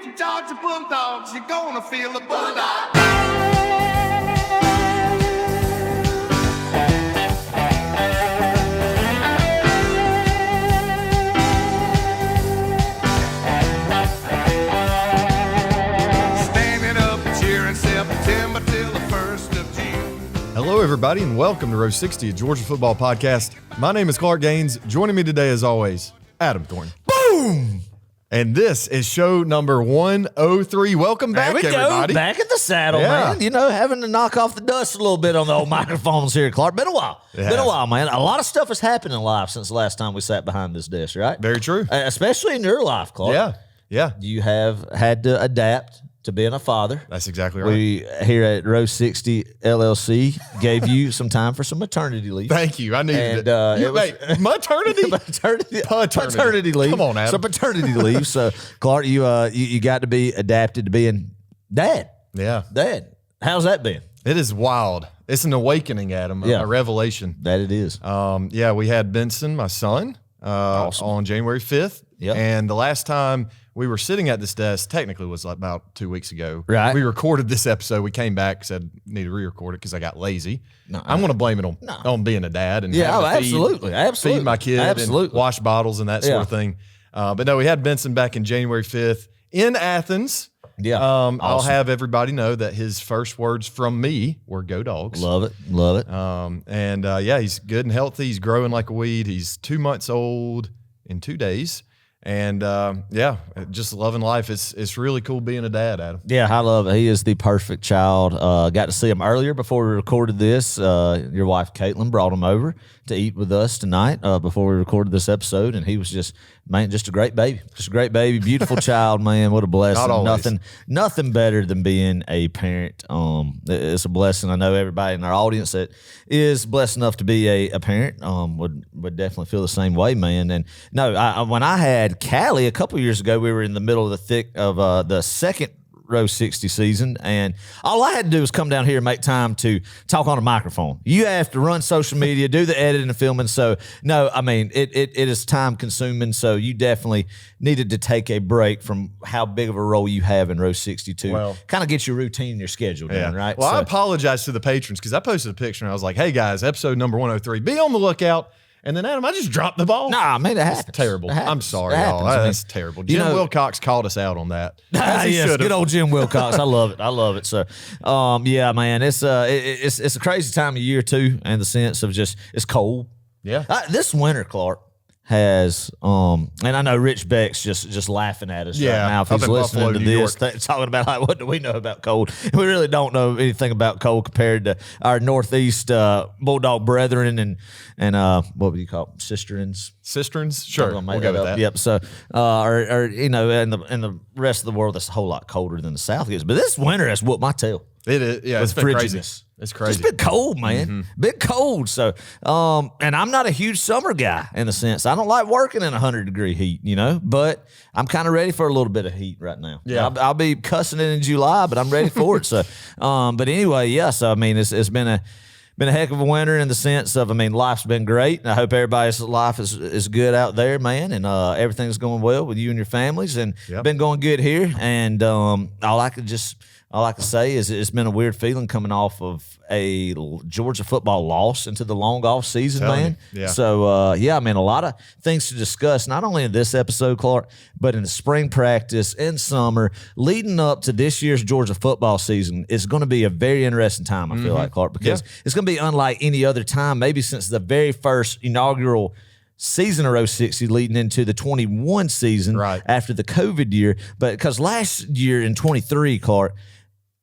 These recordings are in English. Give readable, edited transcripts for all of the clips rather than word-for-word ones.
If you Georgia Bulldogs, you're gonna feel the bulldog. September till the 1st of June. Hello, everybody, and welcome to Row 60, a Georgia football podcast. My name is Clark Gaines. Joining me today, as always, Adam Thornton. Boom! And this is show number 103. Welcome back, there we everybody. Go. Back in the saddle, man. You know, having to knock off the dust a little bit on the old microphones here, Clark. Been a while. Been a while, man. A lot of stuff has happened in life since the last time we sat behind this desk, right? Very true. Especially in your life, Clark. Yeah. You have had to adapt to being a father. That's exactly right. We here at Row 60 LLC gave you some time for some maternity leave. Thank you. I needed it. Maternity? Paternity leave. Come on, Adam. So paternity leave. So, Clark, you got to be adapted to being dad. Yeah. Dad. How's that been? It is wild. It's an awakening, Adam, a revelation. That it is. We had Benson, my son, on January 5th. Yep. And the last time we were sitting at this desk, technically was like about 2 weeks ago. Right. We recorded this episode. We came back, said, need to re-record it because I got lazy. No, I'm going to blame it on being a dad. And absolutely. Feed my kid and wash bottles and that sort of thing. But no, we had Benson back in January 5th in Athens. Yeah. Awesome. I'll have everybody know that his first words from me were "Go Dawgs." Love it. He's good and healthy. He's growing like a weed. He's 2 months old in 2 days. And just loving life. It's really cool being a dad, Adam. Yeah, I love it. He is the perfect child. Got to see him earlier before we recorded this. Your wife, Caitlin, brought him over to eat with us tonight before we recorded this episode. And he was just a great baby. Just a great baby. Beautiful child, man. What a blessing. Not always. Nothing better than being a parent. It's a blessing. I know everybody in our audience that is blessed enough to be a parent would definitely feel the same way, man. And no, when I had Callie a couple years ago, we were in the middle of the thick of the second Row 60 season, and all I had to do was come down here and make time to talk on a microphone. You have to run social media, do the editing and filming. So no, I mean it is time consuming. So you definitely needed to take a break from how big of a role you have in Row 62. Well, kind of get your routine, your schedule down, right? Well, I apologize to the patrons because I posted a picture and I was like, "Hey guys, episode number 103. Be on the lookout." And then, Adam, I just dropped the ball. Nah, man, that happens. It's terrible. I'm sorry, y'all. That's terrible. Jim Wilcox called us out on that. Yes, good old Jim Wilcox. I love it. So, man, it's a crazy time of year, too, in the sense of just it's cold. Yeah. This winter, Clark, has and I know Rich Beck's just laughing at us right now if he's listening to this, talking about like, what do we know about cold? We really don't know anything about cold compared to our Northeast Bulldog brethren and what would you call them? Cisterns? Sure, we'll go with that. Yep. So, in the rest of the world, that's a whole lot colder than the South gets. But this winter has whooped my tail. It is, yeah. It's been crazy. It's crazy. It's been cold, man. Mm-hmm. Been cold. So, and I'm not a huge summer guy in the sense I don't like working in 100-degree heat, but I'm kind of ready for a little bit of heat right now. Yeah, I'll be cussing it in July, but I'm ready for it. So, but anyway, So I mean, it's been a heck of a winter in the sense of, life's been great, and I hope everybody's life is good out there, man, and everything's going well with you and your families, and been going good here. And all I can say is it's been a weird feeling coming off of a Georgia football loss into the long off season, man. Yeah. So, a lot of things to discuss, not only in this episode, Clark, but in the spring practice, in summer, leading up to this year's Georgia football season. It's going to be a very interesting time, I feel like, Clark, because it's going to be unlike any other time, maybe since the very first inaugural season of Row 60 leading into the 21 season after the COVID year. But because last year in 23, Clark,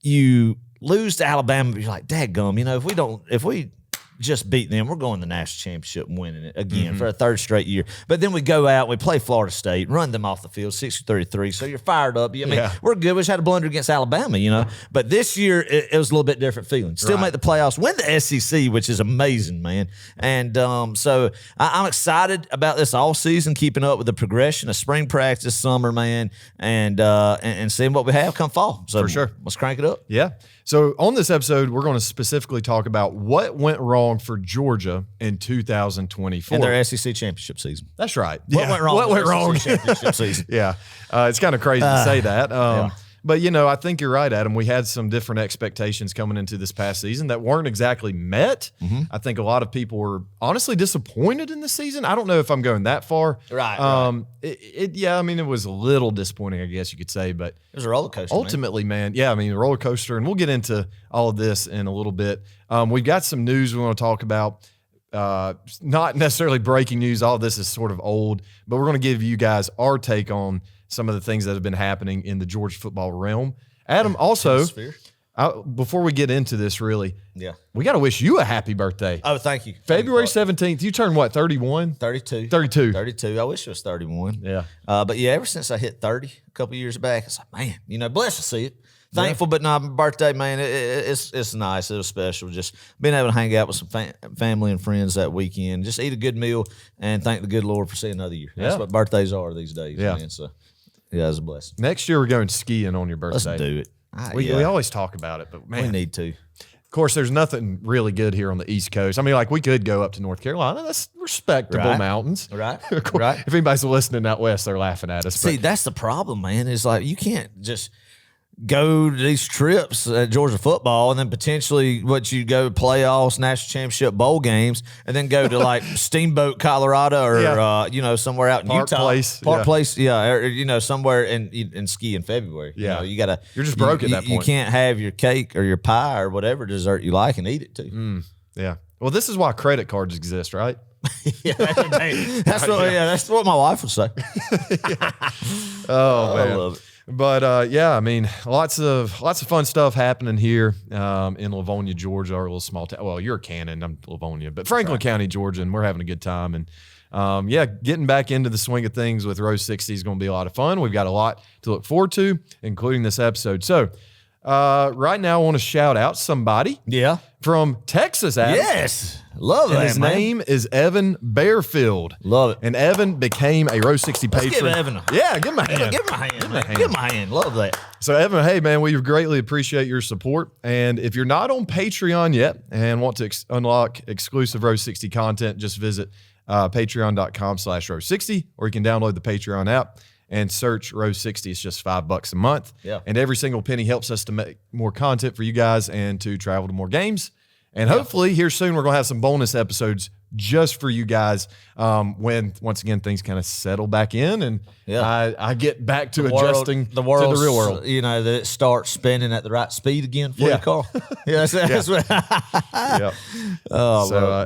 you lose to Alabama, you're like, dadgum, if we just beat them, we're going to the national championship and winning it again for a third straight year. But then we go out, we play Florida State, run them off the field, 60-33. So you're fired up. We're good. We just had a blunder against Alabama, But this year, it was a little bit different feeling. Still make the playoffs, win the SEC, which is amazing, man. And so I'm excited about this all season, keeping up with the progression of spring practice, summer, man, and seeing what we have come fall. So for sure. Let's crank it up. Yeah. So on this episode, we're going to specifically talk about what went wrong wrong for Georgia in 2024? In their SEC championship season. That's right. What went wrong? What went wrong? Championship season. Yeah. It's kind of crazy to say that. Yeah. But, I think you're right, Adam. We had some different expectations coming into this past season that weren't exactly met. Mm-hmm. I think a lot of people were honestly disappointed in the season. I don't know if I'm going that far. Right. It was a little disappointing, I guess you could say. But it was a roller coaster. ultimately, man, the roller coaster. And we'll get into all of this in a little bit. We've got some news we want to talk about. Not necessarily breaking news. All of this is sort of old, but we're going to give you guys our take on some of the things that have been happening in the Georgia football realm. Adam, also, before we get into this, really, we got to wish you a happy birthday. Oh, thank you. February 17th. You turned what, 31? 32. 32. 32. I wish it was 31. Yeah. But ever since I hit 30 a couple years back, it's like, man, blessed to see it. Thankful, but my birthday, man, it's nice. It was special. Just being able to hang out with some family and friends that weekend, just eat a good meal, and thank the good Lord for seeing another year. That's what birthdays are these days, man. So, it's a blessing. Next year, we're going skiing on your birthday. Let's do it. We always talk about it, but man, we need to. Of course, there's nothing really good here on the East Coast. I mean, we could go up to North Carolina. That's respectable mountains. Right. Right. If anybody's listening out west, they're laughing at us. See, that's the problem, man. Is like you can't just go to these trips at Georgia football and then potentially you go playoffs, national championship bowl games, and then go to like Steamboat, Colorado, or somewhere out in Park Utah, Place, Place, or somewhere and ski in February. Yeah, you're just broke at that point. You can't have your cake or your pie or whatever dessert you like and eat it too. Yeah. Well, this is why credit cards exist, right? That's what my wife would say. Oh man. I love it. But lots of fun stuff happening here in Livonia, Georgia, our little small town. Well, you're Cannon, I'm Livonia, but Franklin County, Georgia, and we're having a good time. And getting back into the swing of things with Row 60 is going to be a lot of fun. We've got a lot to look forward to, including this episode. So right now, I want to shout out somebody. Yeah. From Texas, Adam. Yes. Love that, his man. name is Evan Bearfield. Love it. And Evan became a Row 60 patron. Let's give Evan give him a hand. Give him a hand. Give him a hand. Love that. So, Evan, hey, man, we greatly appreciate your support. And if you're not on Patreon yet and want to unlock exclusive Row 60 content, just visit patreon.com/Row60, or you can download the Patreon app and search Row 60. It's just $5 a month. Yeah. And every single penny helps us to make more content for you guys and to travel to more games. And hopefully here soon we're going to have some bonus episodes just for you guys when, once again, things kind of settle back in and I get back to adjusting to the real world. That it starts spinning at the right speed again for you, Carl. That's what.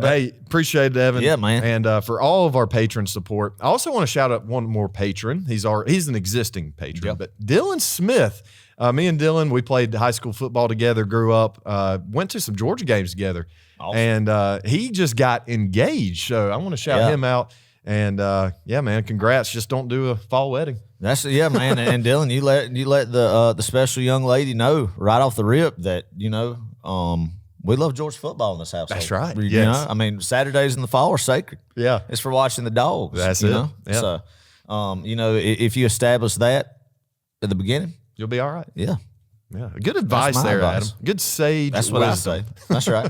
Hey, appreciate it, Evan. Yeah, man. And for all of our patron support, I also want to shout out one more patron. He's an existing patron, but Dylan Smith. Me and Dylan, we played high school football together, grew up, went to some Georgia games together. Awesome. And he just got engaged. So I want to shout him out. And man, congrats. Just don't do a fall wedding. Man. And Dylan, you let the special young lady know right off the rip that, we love Georgia football in this house. That's right. Saturdays in the fall are sacred. Yeah. It's for watching the Dawgs. That's it. So, if you establish that at the beginning, you'll be all right. Yeah. Yeah. Good advice there, advice. Adam. Good sage That's what wisdom. I say. That's right.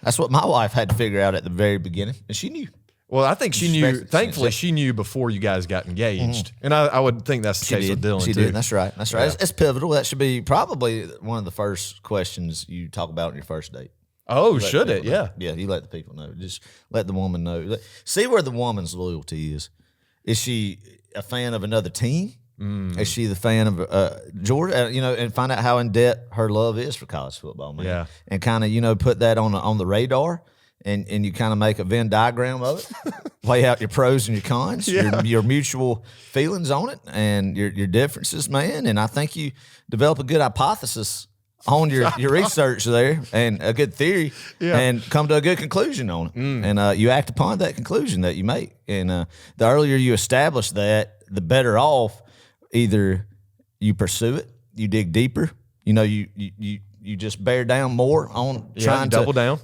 That's what my wife had to figure out at the very beginning, and she knew. Well, I think she knew. Thankfully, she knew before you guys got engaged, and I would think that's the case with Dylan She too. did. That's right. That's right. Yeah. It's pivotal. That should be probably one of the first questions you talk about on your first date. Oh, should it? Yeah. Yeah, you let the people know. Just let the woman know. See where the woman's loyalty is. Is she a fan of another team? Is she the fan of Georgia? And find out how in debt her love is for college football, man. Yeah. And kind of put that on the radar, and you kind of make a Venn diagram of it, lay out your pros and your cons, your mutual feelings on it, and your differences, man. And I think you develop a good hypothesis on your research there and a good theory, and come to a good conclusion on it. And you act upon that conclusion that you make. And the earlier you establish that, the better off. Either you pursue it, you dig deeper, you you just bear down more on trying to double down.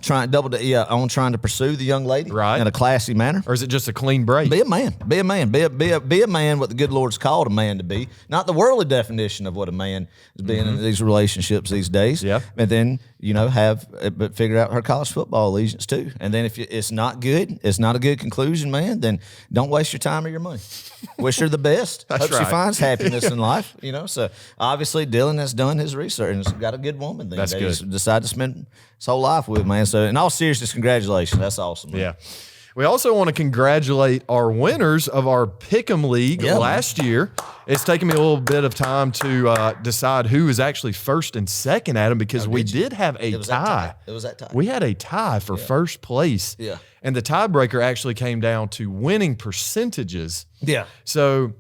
On trying to pursue the young lady Right. in a classy manner. Or is it just a clean break? Be a man. Be a man. Be a man. What the good Lord's called a man to be, not the worldly definition of what a man is being in these relationships these days. Yeah. And then but figure out her college football allegiance too. And then if it's not good, it's not a good conclusion, man. Then don't waste your time or your money. Wish her the best. That's Hope she right. finds happiness in life. So obviously Dylan has done his research and has got a good woman. That's that good. he's decided to spend his whole life with, man. So in all seriousness, congratulations. That's awesome. Man. Yeah. We also want to congratulate our winners of our Pick'em League last year. It's taken me a little bit of time to decide who was actually first and second, Adam, because we did have a tie. It was that tie. We had a tie for first place. Yeah. And the tiebreaker actually came down to winning percentages. Yeah. So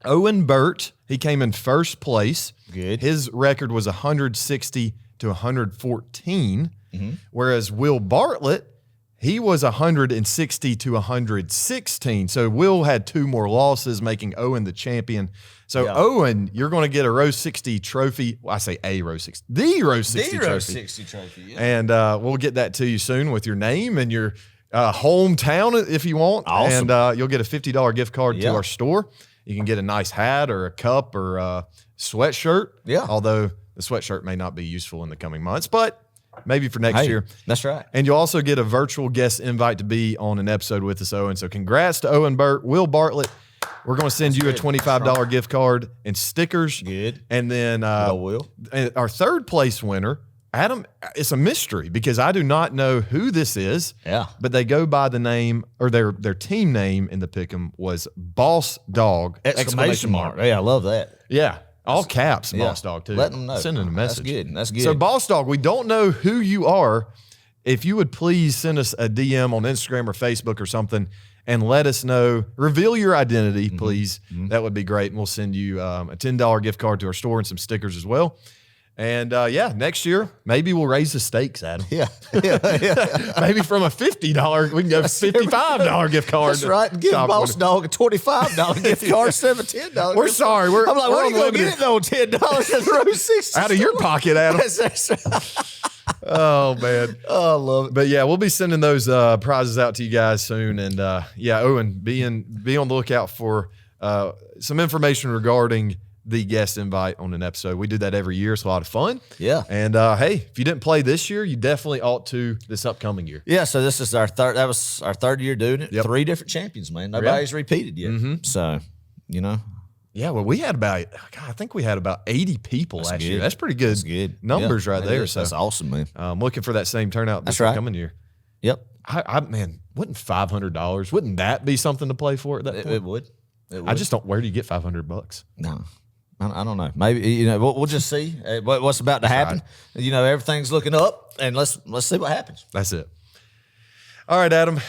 Owen Burt, he came in first place. Good. His record was 160 to 114, whereas Will Bartlett, he was 160 to 116. So Will had 2 more losses, making Owen the champion. So Owen, you're going to get a Row 60 trophy. Well, I say a Row 60, the Row 60 trophy. Row 60 trophy. Yeah. And we'll get that to you soon with your name and your hometown if you want. Awesome. And you'll get a $50 gift card to Yeah. our store. You can get a nice hat or a cup or a sweatshirt. Yeah. Although the sweatshirt may not be useful in the coming months, but maybe for next year. That's right. And you'll also get a virtual guest invite to be on an episode with us, Owen. So congrats to Owen Burt, Will Bartlett. We're going to send you a $25 gift card and stickers. Good. And then Will. and our third place winner, Adam, it's a mystery because I do not know who this is. Yeah. But they go by the name, or their team name in the pick'em was Boss Dog! Exclamation mark. Yeah, I love that. Yeah. All caps, Boss Dog, too. Let them know. Sending a message. That's good. That's good. So, Boss Dog, we don't know who you are. If you would please send us a DM on Instagram or Facebook or something and let us know, reveal your identity, please. That would be great. And we'll send you a $10 gift card to our store and some stickers as well. And next year, maybe we'll raise the stakes, Adam. yeah. Maybe from a $50, we can go $55 gift card. That's right. And give Top Boss winner. Dog a $25 gift card instead of a $10. We're sorry. We're, I'm like, we're where are you going to unlimited. get it though? $10 at Row 60. Out of your pocket, Adam. That's right. Oh, man. Oh, I love it. But yeah, we'll be sending those prizes out to you guys soon. And Owen, be on the lookout for some information regarding the guest invite on an episode. We do that every year. It's a lot of fun. Yeah. And hey, if you didn't play this year, you definitely ought to this upcoming year. Yeah, so this is our third. That was our third year doing it. Yep. 3 different champions, man. Nobody's repeated yet. So, Yeah, well, we had I think we had about 80 people last year. That's pretty good. That's good Numbers Yeah, right that there. is. So That's awesome, man. I'm looking for that same turnout this That's right. upcoming year. Yep, Man, wouldn't $500? Wouldn't that be something to play for at that point? it would. It would. I just don't. Where do you get $500? No. I don't know. Maybe we'll just see what's about to happen. Everything's looking up, and let's see what happens. That's it. All right, Adam.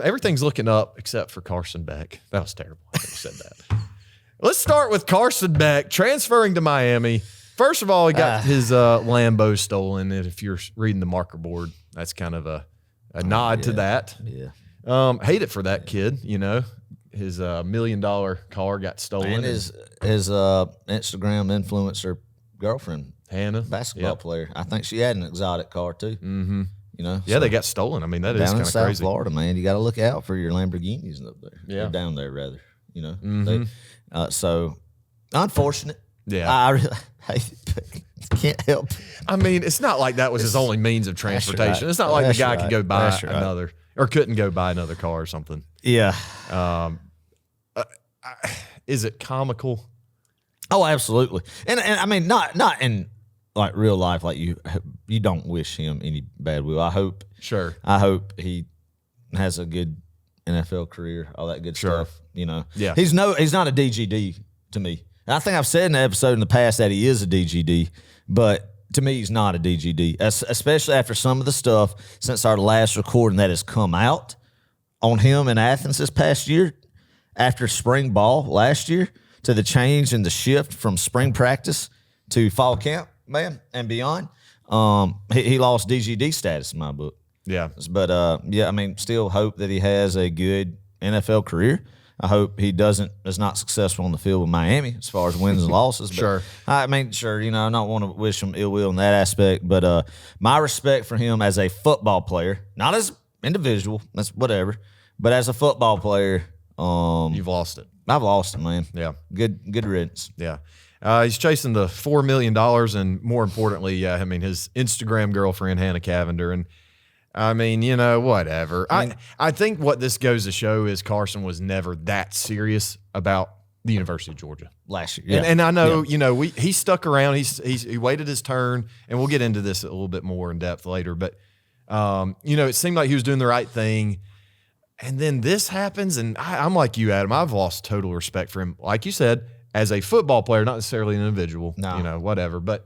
Everything's looking up except for Carson Beck. That was terrible. I said that. Let's start with Carson Beck transferring to Miami. First of all, he got his Lambo stolen. And if you're reading the marker board, that's kind of a nod to that. Yeah. Hate it for that kid. His $1 million car got stolen. And his Instagram influencer girlfriend, Hannah, basketball player. I think she had an exotic car too. Mm-hmm. Yeah, so they got stolen. I mean, that is down kind in of South crazy. Florida, man. You got to look out for your Lamborghinis up there. Yeah. Or down there rather. Mm-hmm. So unfortunate. Yeah. I really can't help. I mean, it's not like that was his only means of transportation. right. It's not like That's the guy right. could go buy That's right. another or couldn't go buy another car or something. Yeah. Is it comical? Oh, absolutely. And I mean, not in like real life. Like you don't wish him any bad will. I hope he has a good NFL career, all that good stuff. Yeah. He's not a DGD to me. And I think I've said in the episode in the past that he is a DGD, but to me, he's not a DGD, especially after some of the stuff since our last recording that has come out on him in Athens this past year, after spring ball last year, to the change and the shift from spring practice to fall camp, man, and beyond. He lost DGD status in my book. Yeah. But I mean, still hope that he has a good NFL career. I hope he is not successful on the field with Miami as far as wins and losses. But Sure. I mean, sure, I don't want to wish him ill will in that aspect, but my respect for him as a football player, not as individual, that's whatever, but as a football player, You've lost it. I've lost it, man. Yeah. Good riddance. Yeah. He's chasing the $4 million and more importantly, his Instagram girlfriend, Hannah Cavender. And I mean, whatever. I think what this goes to show is Carson was never that serious about the University of Georgia Last year. Yeah. And I know, he stuck around. He waited his turn, and we'll get into this a little bit more in depth later. But, it seemed like he was doing the right thing. And then this happens, and I'm like you, Adam. I've lost total respect for him. Like you said, as a football player, not necessarily an individual, whatever. But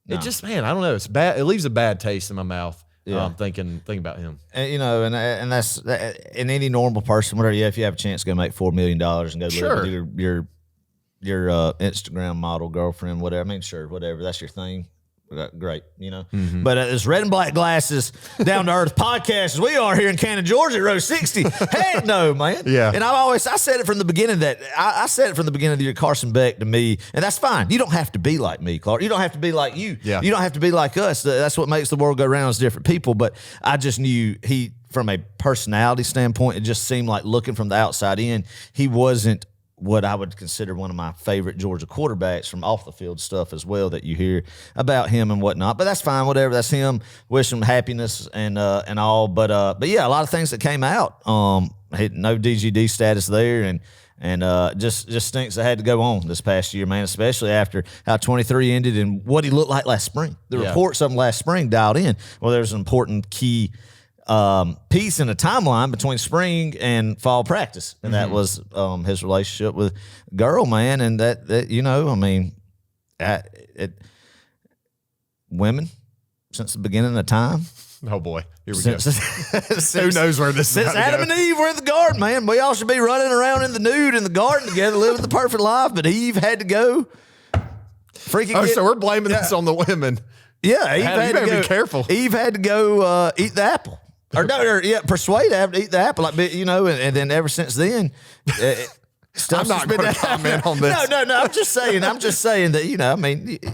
it just, man, I don't know. It's bad. It leaves a bad taste in my mouth. Yeah. Thinking about him. And, and that's in any normal person, whatever. Yeah, if you have a chance to go make $4 million and go live with your Instagram model girlfriend, whatever. I mean, sure, whatever. That's your thing. Great, Mm-hmm. But as Red and Black Glasses Down to Earth podcast as we are here in Cannon, Georgia, at row 60. Heck no, man. Yeah. And I said it from the beginning I said it from the beginning of the year, Carson Beck to me, and that's fine. You don't have to be like me, Clark. You don't have to be like you. Yeah. You don't have to be like us. That's what makes the world go round, is different people. But I just knew from a personality standpoint, it just seemed like, looking from the outside in, he wasn't what I would consider one of my favorite Georgia quarterbacks from off the field stuff as well that you hear about him and whatnot. But that's fine, whatever. That's him. Wish him happiness and all. But yeah, a lot of things that came out. No DGD status there, and just stinks that had to go on this past year, man. Especially after how 23 ended and what he looked like last spring. The reports of him last spring dialed in. Well, there's an important key piece in a timeline between spring and fall practice, and that was his relationship with girl, man, and that women since the beginning of time. Oh boy, here we go. Since, Who knows where this is? Since Adam and Eve were in the garden, man, we all should be running around in the nude in the garden together, living the perfect life. But Eve had to go. So we're blaming this on the women. Yeah, Eve Adam, had you to better go. be careful. Eve had to go eat the apple. Persuade Adam to eat the apple, and then ever since then, I'm not going to comment on this. No. I'm just saying that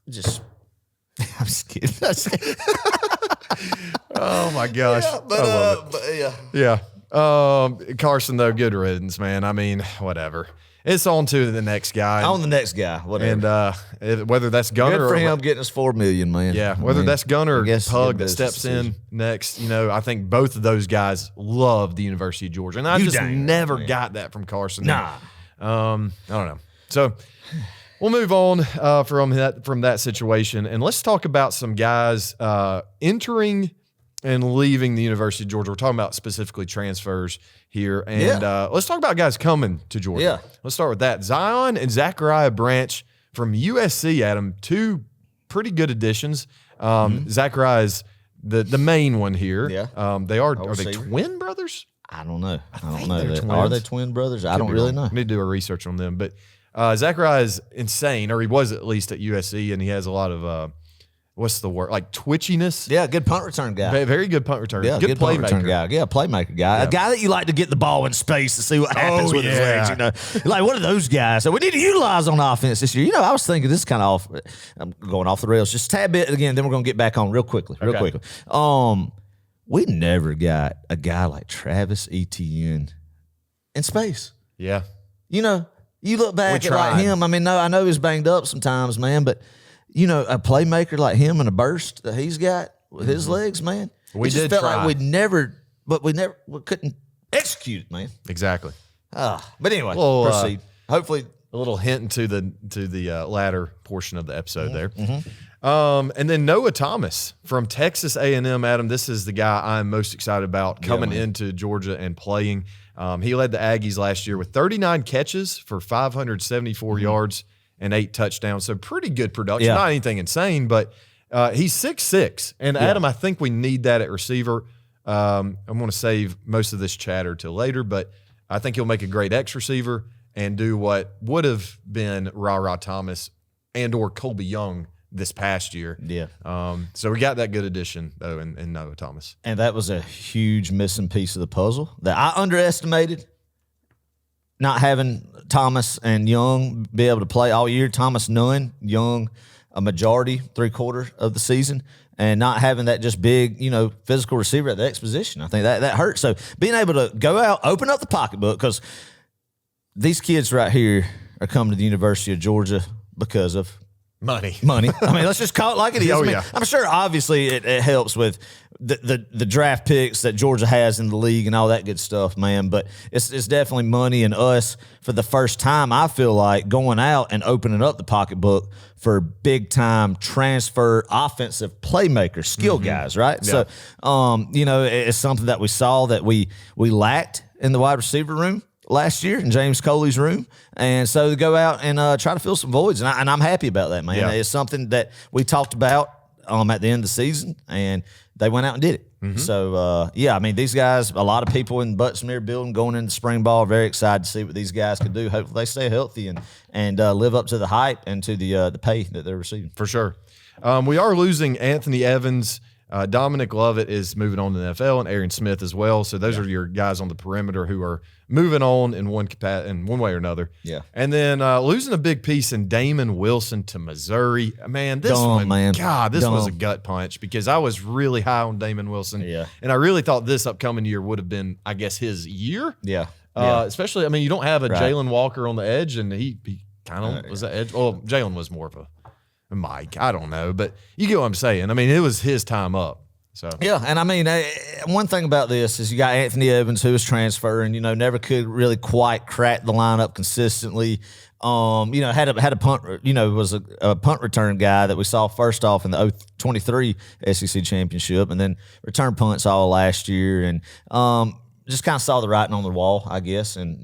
just. I'm just kidding. Oh my gosh! Yeah, Carson though, good riddance, man. I mean, whatever. It's on to the next guy. On the next guy, whatever. And whether that's Gunner good for him getting us $4 million, man. Yeah, whether that's Gunner or Pug that steps in next, I think both of those guys love the University of Georgia, and I just never got that from Carson. Nah, I don't know. So we'll move on from that situation, and let's talk about some guys entering and leaving the University of Georgia. We're talking about specifically transfers here. And let's talk about guys coming to Georgia. Yeah. Let's start with that. Zion and Zachariah Branch from USC, Adam, two pretty good additions. Zachariah is the main one here. Yeah. Are they twin brothers? I don't know. I don't they're know. twins. Are they twin brothers? I don't really know. I need to do a research on them. But Zachariah is insane, or he was at least at USC, and he has a lot of what's the word? Like twitchiness. Yeah, good punt return guy. Very good punt return. Yeah, good punt return guy. Yeah, playmaker guy. A guy that you like to get the ball in space to see what happens with his legs. Like one of those guys that we need to utilize on offense this year. I was thinking this is kind of off. I'm going off the rails just a tad bit again. Then we're going to get back on real quickly. We never got a guy like Travis Etienne in space. Yeah. You look back at like him. I mean, no, I know he's banged up sometimes, man, but a playmaker like him and a burst that he's got with his legs, man. We just did felt try. like we couldn't execute it, man. Exactly. But anyway, Well, proceed. Hopefully, a little hint to the latter portion of the episode there. And then Noah Thomas from Texas A&M, Adam. This is the guy I'm most excited about coming into Georgia and playing. He led the Aggies last year with 39 catches for 574 yards and 8 touchdowns. So pretty good production. Not anything insane, but he's 6'6". And Adam, I think we need that at receiver. I'm going to save most of this chatter till later, but I think he'll make a great X receiver and do what would have been Ra Thomas and or Colby Young this past year. Yeah. So we got that good addition, though, in Noah Thomas. And that was a huge missing piece of the puzzle that I underestimated. not having Thomas and Young be able to play all year. Thomas none, Young a majority, 3/4 of the season, and not having that just big, physical receiver at the X position. I think that hurts. So being able to go out, open up the pocketbook, because these kids right here are coming to the University of Georgia because of Money. I mean, let's just call it like it is. Oh, I mean, yeah. I'm sure obviously it helps with the draft picks that Georgia has in the league and all that good stuff, man. But it's definitely money, and us for the first time, I feel like going out and opening up the pocketbook for big time transfer offensive playmakers, skill guys, right? Yeah. So, it's something that we saw that we lacked in the wide receiver room last year in James Coley's room. And so to go out and try to fill some voids. And I'm happy about that, man. Yeah. It's something that we talked about at the end of the season, and they went out and did it. So, I mean, these guys, a lot of people in Butts-Mehre building going into spring ball, very excited to see what these guys can do. Hopefully they stay healthy and live up to the hype and to the pay that they're receiving. For sure. We are losing Anthony Evans. Dominic Lovett is moving on to the NFL, and Aaron Smith as well. So those are your guys on the perimeter who are moving on in one way or another. Yeah. And then losing a big piece in Damon Wilson to Missouri. Man, this was a gut punch, because I was really high on Damon Wilson. Yeah. And I really thought this upcoming year would have been, I guess, his year. Yeah. Especially, I mean, you don't have a Right. Jalen Walker on the edge, and he kind of was that edge. Well, Jalen was more of a Mike. I don't know, but you get what I'm saying. I mean, it was his time up. So Yeah, and I mean, one thing about this is you got Anthony Evans, who was transferring, never could really quite crack the lineup consistently. Had a punt, was a punt return guy that we saw first off in the 23 SEC championship, and then return punts all last year, and just kind of saw the writing on the wall, I guess, and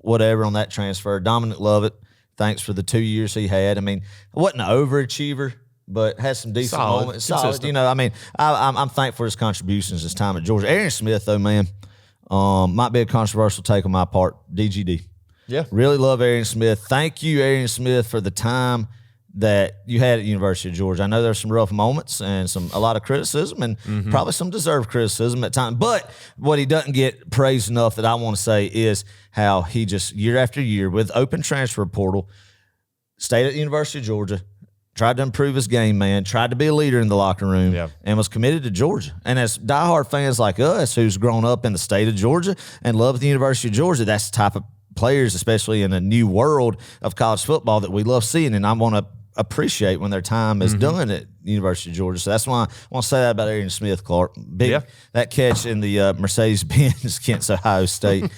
whatever on that transfer. Dominic Lovett, thanks for the 2 years he had. I mean, I wasn't an overachiever, but had some decent moments. Solid, consistent. I mean, I'm thankful for his contributions this time at Georgia. Aaron Smith, though, man, might be a controversial take on my part. DGD. Yeah. Really love Aaron Smith. Thank you, Aaron Smith, for the time that you had at University of Georgia. I know there's some rough moments and a lot of criticism, and probably some deserved criticism at times. But what he doesn't get praised enough that I want to say is how he just year after year with open transfer portal stayed at the University of Georgia, tried to improve his game, man, tried to be a leader in the locker room, and was committed to Georgia. And as diehard fans like us who's grown up in the state of Georgia and love the University of Georgia, that's the type of players, especially in a new world of college football, that we love seeing. And I want to appreciate when their time is done at University of Georgia. So that's why I want to say that about Aaron Smith, Clark. That catch in the Mercedes-Benz against Ohio State.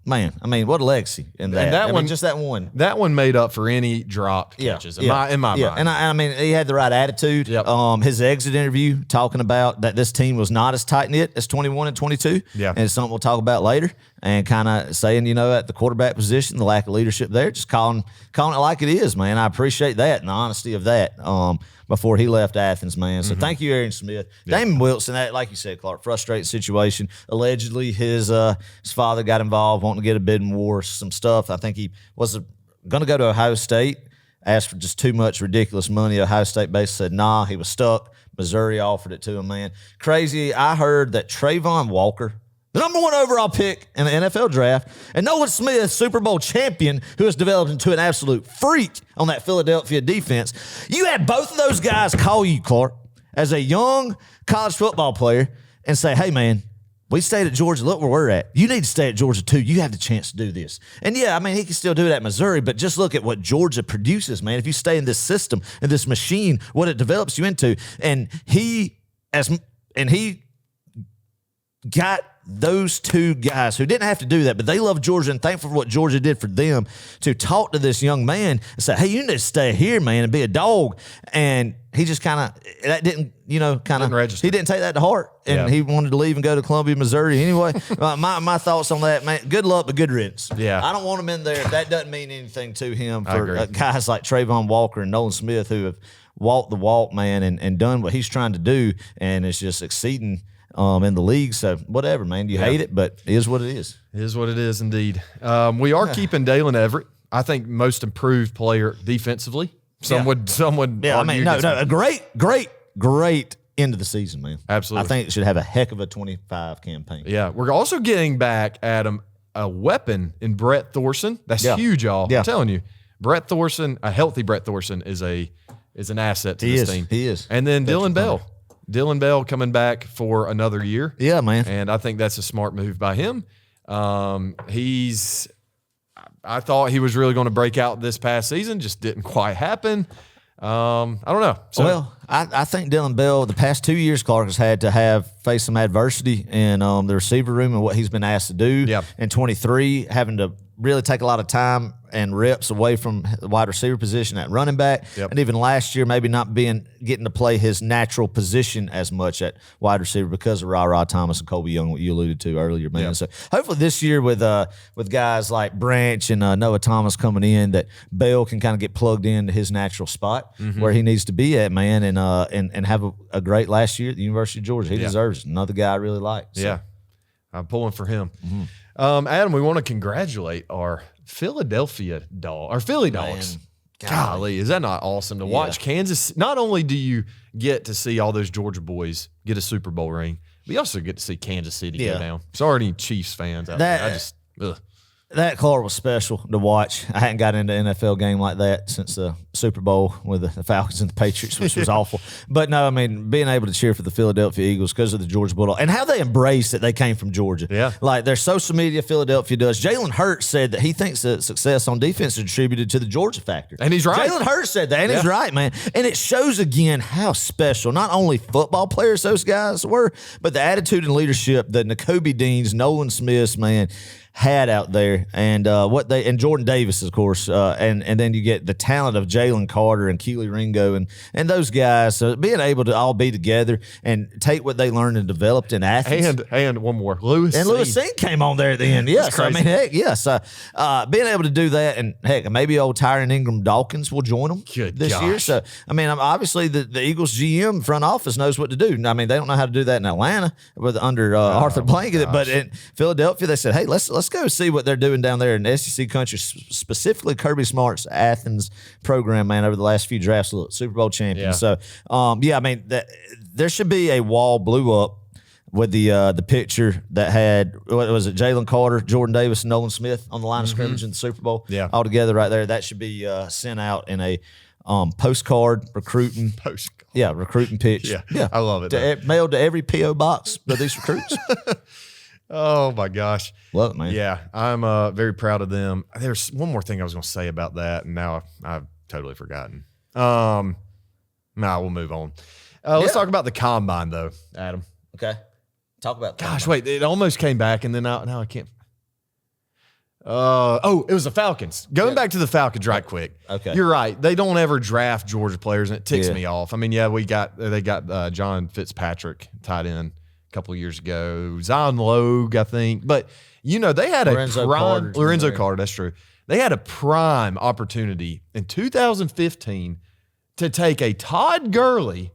Man, I mean, what a legacy in that. And that one, just that one. That one made up for any dropped catches in my mind. And I mean, he had the right attitude. His exit interview talking about that this team was not as tight-knit as 21 and 22. Yeah. And it's something we'll talk about later. And kind of saying, at the quarterback position, the lack of leadership there, just calling it like it is, man. I appreciate that and the honesty of that before he left Athens, man. So thank you, Aaron Smith. Damon Wilson, that, like you said, Clark, frustrating situation. Allegedly, his father got involved, wanting to get a bidding war, some stuff. I think he was going to go to Ohio State, asked for just too much ridiculous money. Ohio State basically said, nah, he was stuck. Missouri offered it to him, man. Crazy. I heard that Trayvon Walker, the number 1 overall pick in the NFL draft, and Nolan Smith, Super Bowl champion, who has developed into an absolute freak on that Philadelphia defense. You had both of those guys call you, Clark, as a young college football player and say, hey, man, we stayed at Georgia. Look where we're at. You need to stay at Georgia, too. You have the chance to do this. And, yeah, I mean, he can still do it at Missouri, but just look at what Georgia produces, man. If you stay in this system, in this machine, what it develops you into. And he got those two guys who didn't have to do that, but they love Georgia and thankful for what Georgia did for them, to talk to this young man and say, hey, you need to stay here, man, and be a dog. And he just kind of, that didn't, register. He didn't take that to heart, and he wanted to leave and go to Columbia, Missouri anyway. My thoughts on that, man, good luck, but good riddance. Yeah. I don't want him in there. That doesn't mean anything to him for guys like Trayvon Walker and Nolan Smith who have walked the walk, man, and done what he's trying to do, and it's just exceeding in the league. So whatever, man. You hate it, but it is what it is. It is what it is, indeed. We are keeping Dalen Everett. I think most improved player defensively. Some would Yeah, I mean, no, a great end of the season, man. Absolutely. I think it should have a heck of a 25 campaign. Yeah, we're also getting back, Adam, a weapon in Brett Thorson. That's huge, y'all. Yeah. I'm telling you, Brett Thorson, a healthy Brett Thorson is an asset to this team. He is. And then Dylan Bell. Dylan Bell coming back for another year. Yeah, man. And I think that's a smart move by him. I thought he was really going to break out this past season, just didn't quite happen. I don't know. So, Well, I think Dylan Bell, the past 2 years, Clark has had to face some adversity in the receiver room and what he's been asked to do. Yep. In 23, having to really take a lot of time and reps away from the wide receiver position at running back. Yep. And even last year, maybe not getting to play his natural position as much at wide receiver because of Ra Thomas and Colby Young, what you alluded to earlier, man. Yep. So hopefully this year with guys like Branch and Noah Thomas coming in, that Bell can kind of get plugged into his natural spot where he needs to be at, man, and have a great last year at the University of Georgia. He deserves it. Another guy I really like. So. yeah, I'm pulling for him. Adam, we want to congratulate our Philadelphia Philly Dogs. Golly, is that not awesome to watch? Kansas, not only do you get to see all those Georgia boys get a Super Bowl ring, but you also get to see Kansas City go down. Sorry, any Chiefs fans out there. That Clark was special to watch. I hadn't got into an NFL game like that since the Super Bowl with the Falcons and the Patriots, which was awful. But no, I mean, being able to cheer for the Philadelphia Eagles because of the Georgia Bulldogs and how they embrace that they came from Georgia. Yeah. Like their social media, Philadelphia does. Jalen Hurts said that he thinks that success on defense is attributed to the Georgia factor. And he's right. Jalen Hurts said that, and he's right, man. And it shows again how special not only football players those guys were, but the attitude and leadership that N'Kobe Deans, Nolan Smiths, man, had out there, and Jordan Davis, of course, and then you get the talent of Jalen Carter and Keely Ringo and those guys. So being able to all be together and take what they learned and developed in Athens. And one more, Lewis Sing came on there at the end. Yes, I mean, heck, yes. Being able to do that, and heck, maybe old Tyron Ingram Dawkins will join them this year. So I mean, obviously the Eagles GM front office knows what to do. I mean, they don't know how to do that in Atlanta under Arthur Blanket, but in Philadelphia, they said, hey, let's go see what they're doing down there in SEC country, specifically Kirby Smart's Athens program, man, over the last few drafts, Super Bowl champion. So, I mean, there should be a wall blew up with the picture that had, what was it, Jalen Carter, Jordan Davis, and Nolan Smith on the line of scrimmage in the Super Bowl. Yeah. All together right there. That should be sent out in a postcard recruiting. Yeah, recruiting pitch. Yeah. I love it. Mailed to every P.O. box of these recruits. Oh my gosh. Love it, man. Yeah, I'm very proud of them. There's one more thing I was going to say about that, and now I've totally forgotten. We'll move on. Let's talk about the combine, though, Adam. Okay. Talk about Gosh, wait, it almost came back, and then now I can't. It was the Falcons. Going back to the Falcons right quick. Okay. You're right. They don't ever draft Georgia players, and it ticks me off. I mean, they got John Fitzpatrick tied in a couple of years ago. Zion Logue, I think. But, they had Lorenzo Carter, that's true. They had a prime opportunity in 2015 to take a Todd Gurley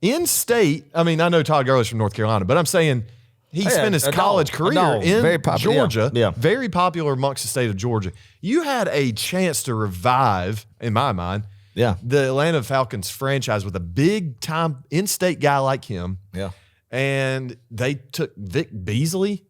in state. I mean, I know Todd Gurley's from North Carolina, but I'm saying he spent his college career in Georgia, very popular amongst the state of Georgia. You had a chance to revive, in my mind, the Atlanta Falcons franchise with a big-time in-state guy like him. Yeah. And they took Vic Beasley.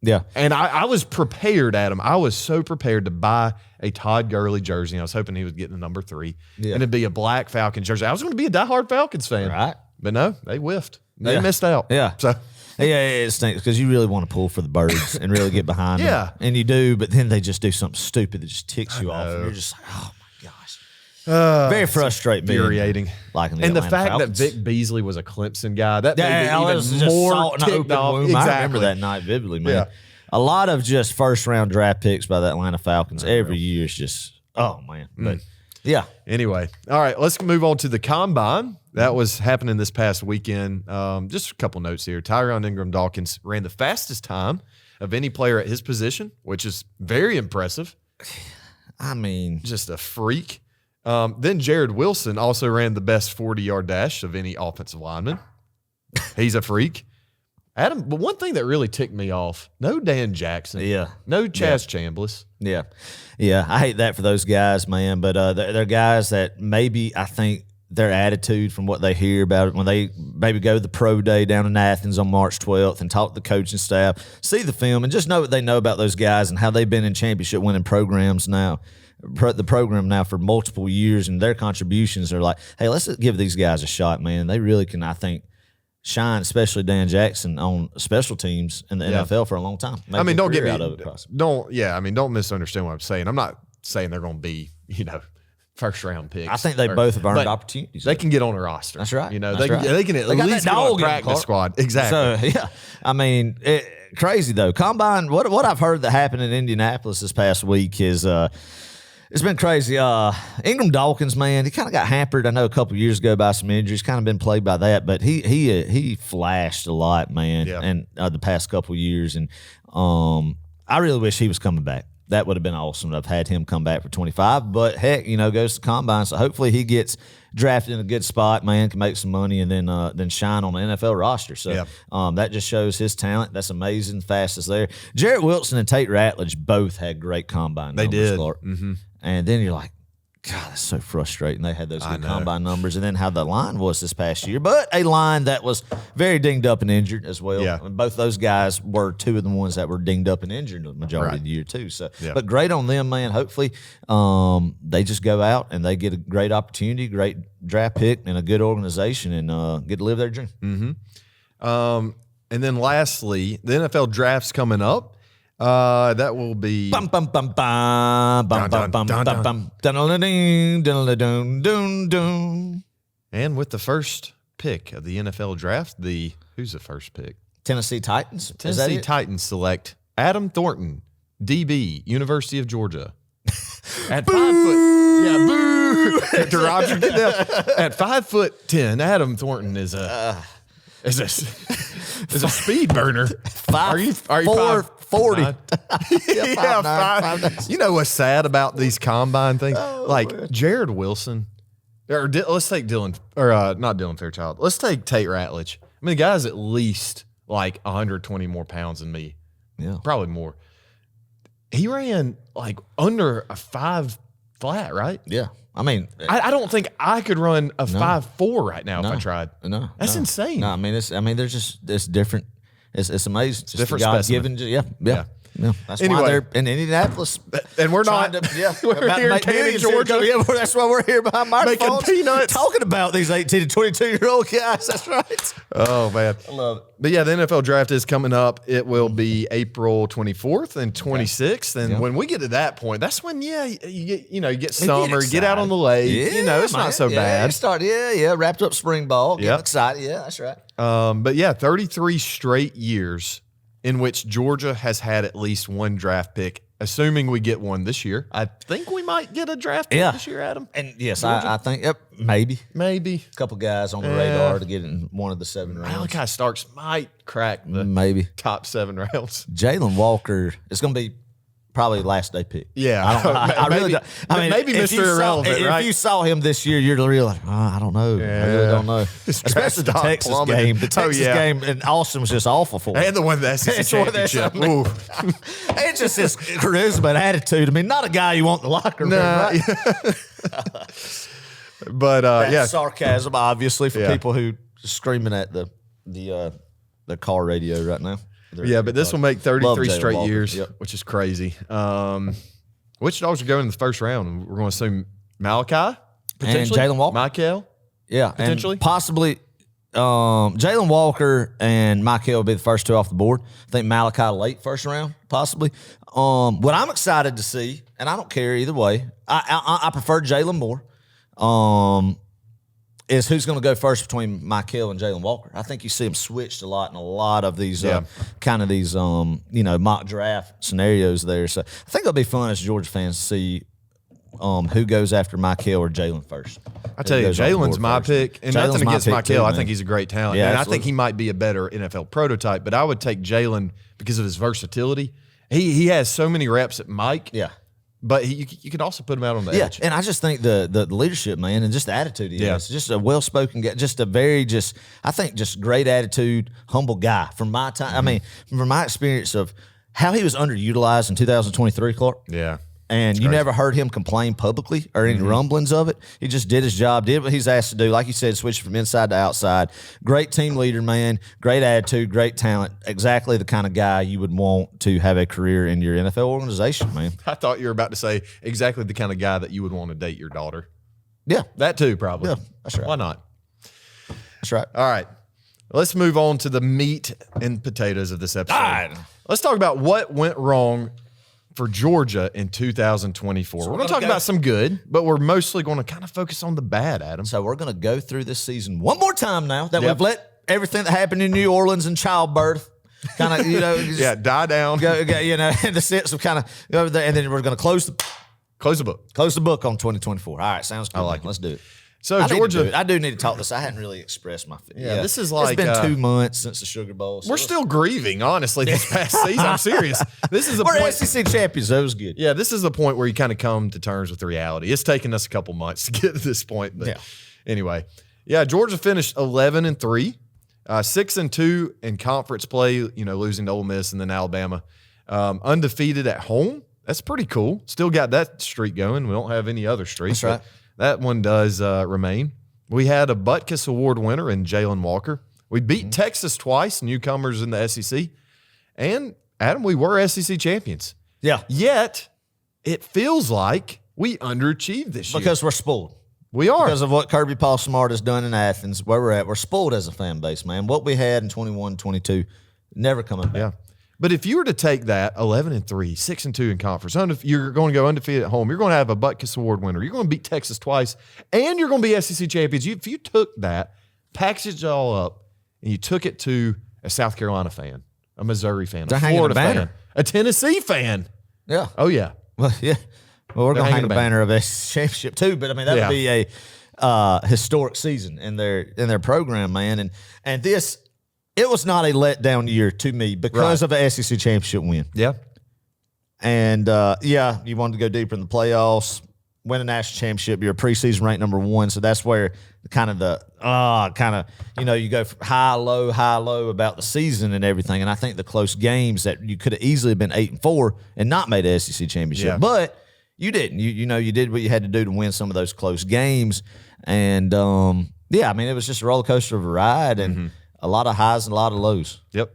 Yeah. And I was prepared, Adam. I was so prepared to buy a Todd Gurley jersey. I was hoping he was getting the number 3. Yeah. And it'd be a black Falcons jersey. I was going to be a diehard Falcons fan. Right. But no, they whiffed. They missed out. Yeah. So it stinks because you really want to pull for the birds and really get behind them. And you do, but then they just do something stupid that just ticks you off. And you're just like, oh my gosh. Very frustrating. Infuriating. And the fact Falcons. that Vic Beasley was a Clemson guy, that made I me was even just more salt in an ticked open off. wound. Exactly. I remember that night vividly, man. Yeah. A lot of just first-round draft picks by the Atlanta Falcons every year is just, oh, man. But, yeah. Anyway, all right, let's move on to the Combine. That was happening this past weekend. Just a couple notes here. Tyron Ingram Dawkins ran the fastest time of any player at his position, which is very impressive. I mean, just a freak. Then Jared Wilson also ran the best 40-yard dash of any offensive lineman. He's a freak. Adam, but one thing that really ticked me off, no Dan Jackson. Yeah. No Chaz Chambliss. Yeah. I hate that for those guys, man. But they're guys that maybe I think their attitude from what they hear about it when they maybe go to the pro day down in Athens on March 12th and talk to the coaching staff, see the film, and just know what they know about those guys and how they've been in championship winning programs now. The program now for multiple years, and their contributions are like, hey, let's give these guys a shot, man. They really can, I think, shine, especially Dan Jackson on special teams in the NFL for a long time. I mean, don't get me don't misunderstand what I'm saying. I'm not saying they're going to be, first round picks. I think they both have earned opportunities. They can get on a roster. That's right. They can at least get on a practice squad. Exactly. So, yeah. I mean, crazy though. Combine, what I've heard that happened in Indianapolis this past week is it's been crazy. Ingram Dawkins, man, he kind of got hampered, I know, a couple years ago by some injuries, kind of been plagued by that, but he flashed a lot, man, and the past couple years. And I really wish he was coming back. That would have been awesome to have had him come back for 25. But heck, goes to combine. So hopefully he gets drafted in a good spot, man, can make some money and then shine on the NFL roster. So that just shows his talent. That's amazing. Fastest there. Jarrett Wilson and Tate Ratledge both had great combine numbers. They did. Mm-hmm. And then you're like, God, that's so frustrating. They had those good combine numbers, and then how the line was this past year. But a line that was very dinged up and injured as well. Yeah. And both those guys were two of the ones that were dinged up and injured the majority of the year too. So, but great on them, man. Hopefully, they just go out and they get a great opportunity, great draft pick, and a good organization, and get to live their dream. Mm-hmm. And then lastly, the NFL draft's coming up. That will be and with the first pick of the NFL draft, who's the first pick? Tennessee Titans. Tennessee Titans select Adam Thornton, DB, University of Georgia. At 5 foot, boo! At 5'10", Adam Thornton is a speed burner. Are you 440? You know what's sad about these combine things? Jared Wilson, or let's take not Dylan Fairchild. Let's take Tate Ratledge. I mean, the guy's at least 120 more pounds than me. Yeah, probably more. He ran under a 5 flat, right? Yeah. I mean, I don't think I could run a 5'4" right now if I tried. No, that's insane. No, I mean, there's just it's different. It's amazing. It's different specimen. Yeah. That's why they're in Indianapolis, and we're not. We're here in Canton, Georgia. Yeah, that's why we're here behind microphones, making peanuts, talking about these 18 to 22-year-old guys. That's right. Oh man, I love it. But yeah, the NFL draft is coming up. It will be April 24th and 26th, and when we get to that point, that's when you get summer, get out on the lake. Yeah, it's not so bad. Wrapped up spring ball. Get excited. Yeah, that's right. But 33 straight years in which Georgia has had at least one draft pick, assuming we get one this year. I think we might get a draft pick this year, Adam. And yes, I think maybe. A couple guys on the radar to get in one of the 7 rounds. Malachi Starks might crack the top 7 rounds. Jalen Walker is going to be probably last day pick. Yeah. I really don't. I mean, maybe Mr. Irrelevant, right? If you saw him this year, you're really like, I don't know. Yeah. I really don't know. Especially the Texas game. The Texas game in Austin was just awful for him. And the one that's the championship. It's just his charisma and attitude. I mean, not a guy you want in the locker room. Right? But sarcasm, obviously, for people who are screaming at the car radio right now. But this will make 33 straight years, which is crazy. Which dogs are going in the first round? We're going to assume Malachi, potentially, and Jalen Walker, Michael, potentially, and possibly Jalen Walker and Michael will be the first 2 off the board. I think Malachi late first round, possibly. What I'm excited to see, and I don't care either way. I prefer Jalen more. Is who's going to go first between Michael and Jalen Walker. I think you see them switched a lot in a lot of these mock draft scenarios there. So I think it'll be fun as Georgia fans to see who goes after Michael or Jalen first. I tell you, Jalen's my pick, and nothing against Michael. I think he's a great talent, and I think he might be a better NFL prototype. But I would take Jalen because of his versatility. He has so many reps at Mike. Yeah. But you could also put him out on the edge. And I just think the leadership, man, and just the attitude he has. Just a well-spoken guy, just a very I think just great attitude, humble guy. From my time, I mean, from my experience of how he was underutilized in 2023, Clark. Yeah. And you never heard him complain publicly or any rumblings of it. He just did his job, did what he's asked to do. Like you said, switch from inside to outside. Great team leader, man. Great attitude, great talent. Exactly the kind of guy you would want to have a career in your NFL organization, man. I thought you were about to say exactly the kind of guy that you would want to date your daughter. Yeah. That too, probably. Yeah, that's right. Why not? That's right. All right. Let's move on to the meat and potatoes of this episode. All right. Let's talk about what went wrong for Georgia in 2024. We're going to talk about some good, but we're mostly going to kind of focus on the bad, Adam. So we're going to go through this season one more time now that we've let everything that happened in New Orleans and childbirth kind of, just die down. go, in the sense of kind of go over there, and then we're going to close the book. Close the book on 2024. All right, sounds good. I like it. Let's do it. So I do need to talk this. I hadn't really expressed my feelings. Yeah, this is like it's been 2 months since the Sugar Bowl. So we're still grieving, honestly, this past season. I'm serious. This is we're point. SEC champions. That was good. Yeah, this is the point where you kind of come to terms with the reality. It's taken us a couple months to get to this point, but anyway, Georgia finished 11-3, 6-2 in conference play. Losing to Ole Miss and then Alabama, undefeated at home. That's pretty cool. Still got that streak going. We don't have any other streaks. That's right. That one does remain. We had a Butkus Award winner in Jalen Walker. We beat Texas twice, newcomers in the SEC. And, Adam, we were SEC champions. Yeah. Yet, it feels like we underachieved this year. Because we're spoiled. We are. Because of what Kirby Paul Smart has done in Athens, where we're at. We're spoiled as a fan base, man. What we had in 21, 22, never coming back. Yeah. But if you were to take that 11-3, 6-2 in conference, you're going to go undefeated at home. You're going to have a Butkus Award winner. You're going to beat Texas twice, and you're going to be SEC champions. If you took that, packaged it all up, and you took it to a South Carolina fan, a Missouri fan, a Florida fan, a Tennessee fan. Yeah. Oh, yeah. Well, yeah. Well, we're going to hang a banner of a championship too, but I mean that would be a historic season in their program, man. And this. It was not a letdown year to me because of a SEC championship win. Yeah. And, you wanted to go deeper in the playoffs, win a national championship. You're a preseason ranked number 1. So that's where you go high, low about the season and everything. And I think the close games that you could have easily been 8-4 and not made a SEC championship. Yeah. But you didn't. You did what you had to do to win some of those close games. And, it was just a roller coaster of a ride. And, a lot of highs and a lot of lows. Yep.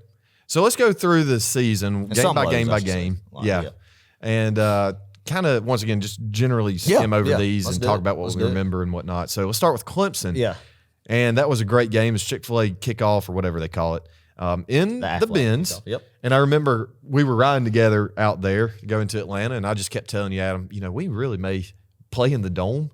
So let's go through the season game by game. Yeah. And kind of, once again, just generally skim over these and talk about what we remember and whatnot. So let's start with Clemson. Yeah. And that was a great game. It's Chick-fil-A kickoff or whatever they call it in the Benz. Yep. And I remember we were riding together out there going to Atlanta, and I just kept telling you, Adam, we really may play in the Dome.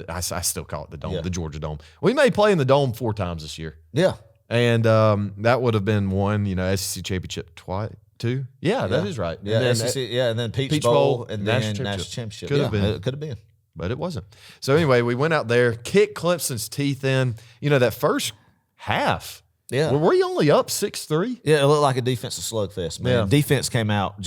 I still call it the Dome, the Georgia Dome. We may play in the Dome 4 times this year. Yeah. And that would have been one, SEC championship twice, 2. Yeah, that is right. Yeah, and then SEC, and then Peach Bowl, and then national championship. Could have been. It could have been. But it wasn't. So anyway, we went out there, kicked Clemson's teeth in. That first half. Yeah. Were we only up 6-3? Yeah, it looked like a defensive slugfest, man. Yeah. Defense came out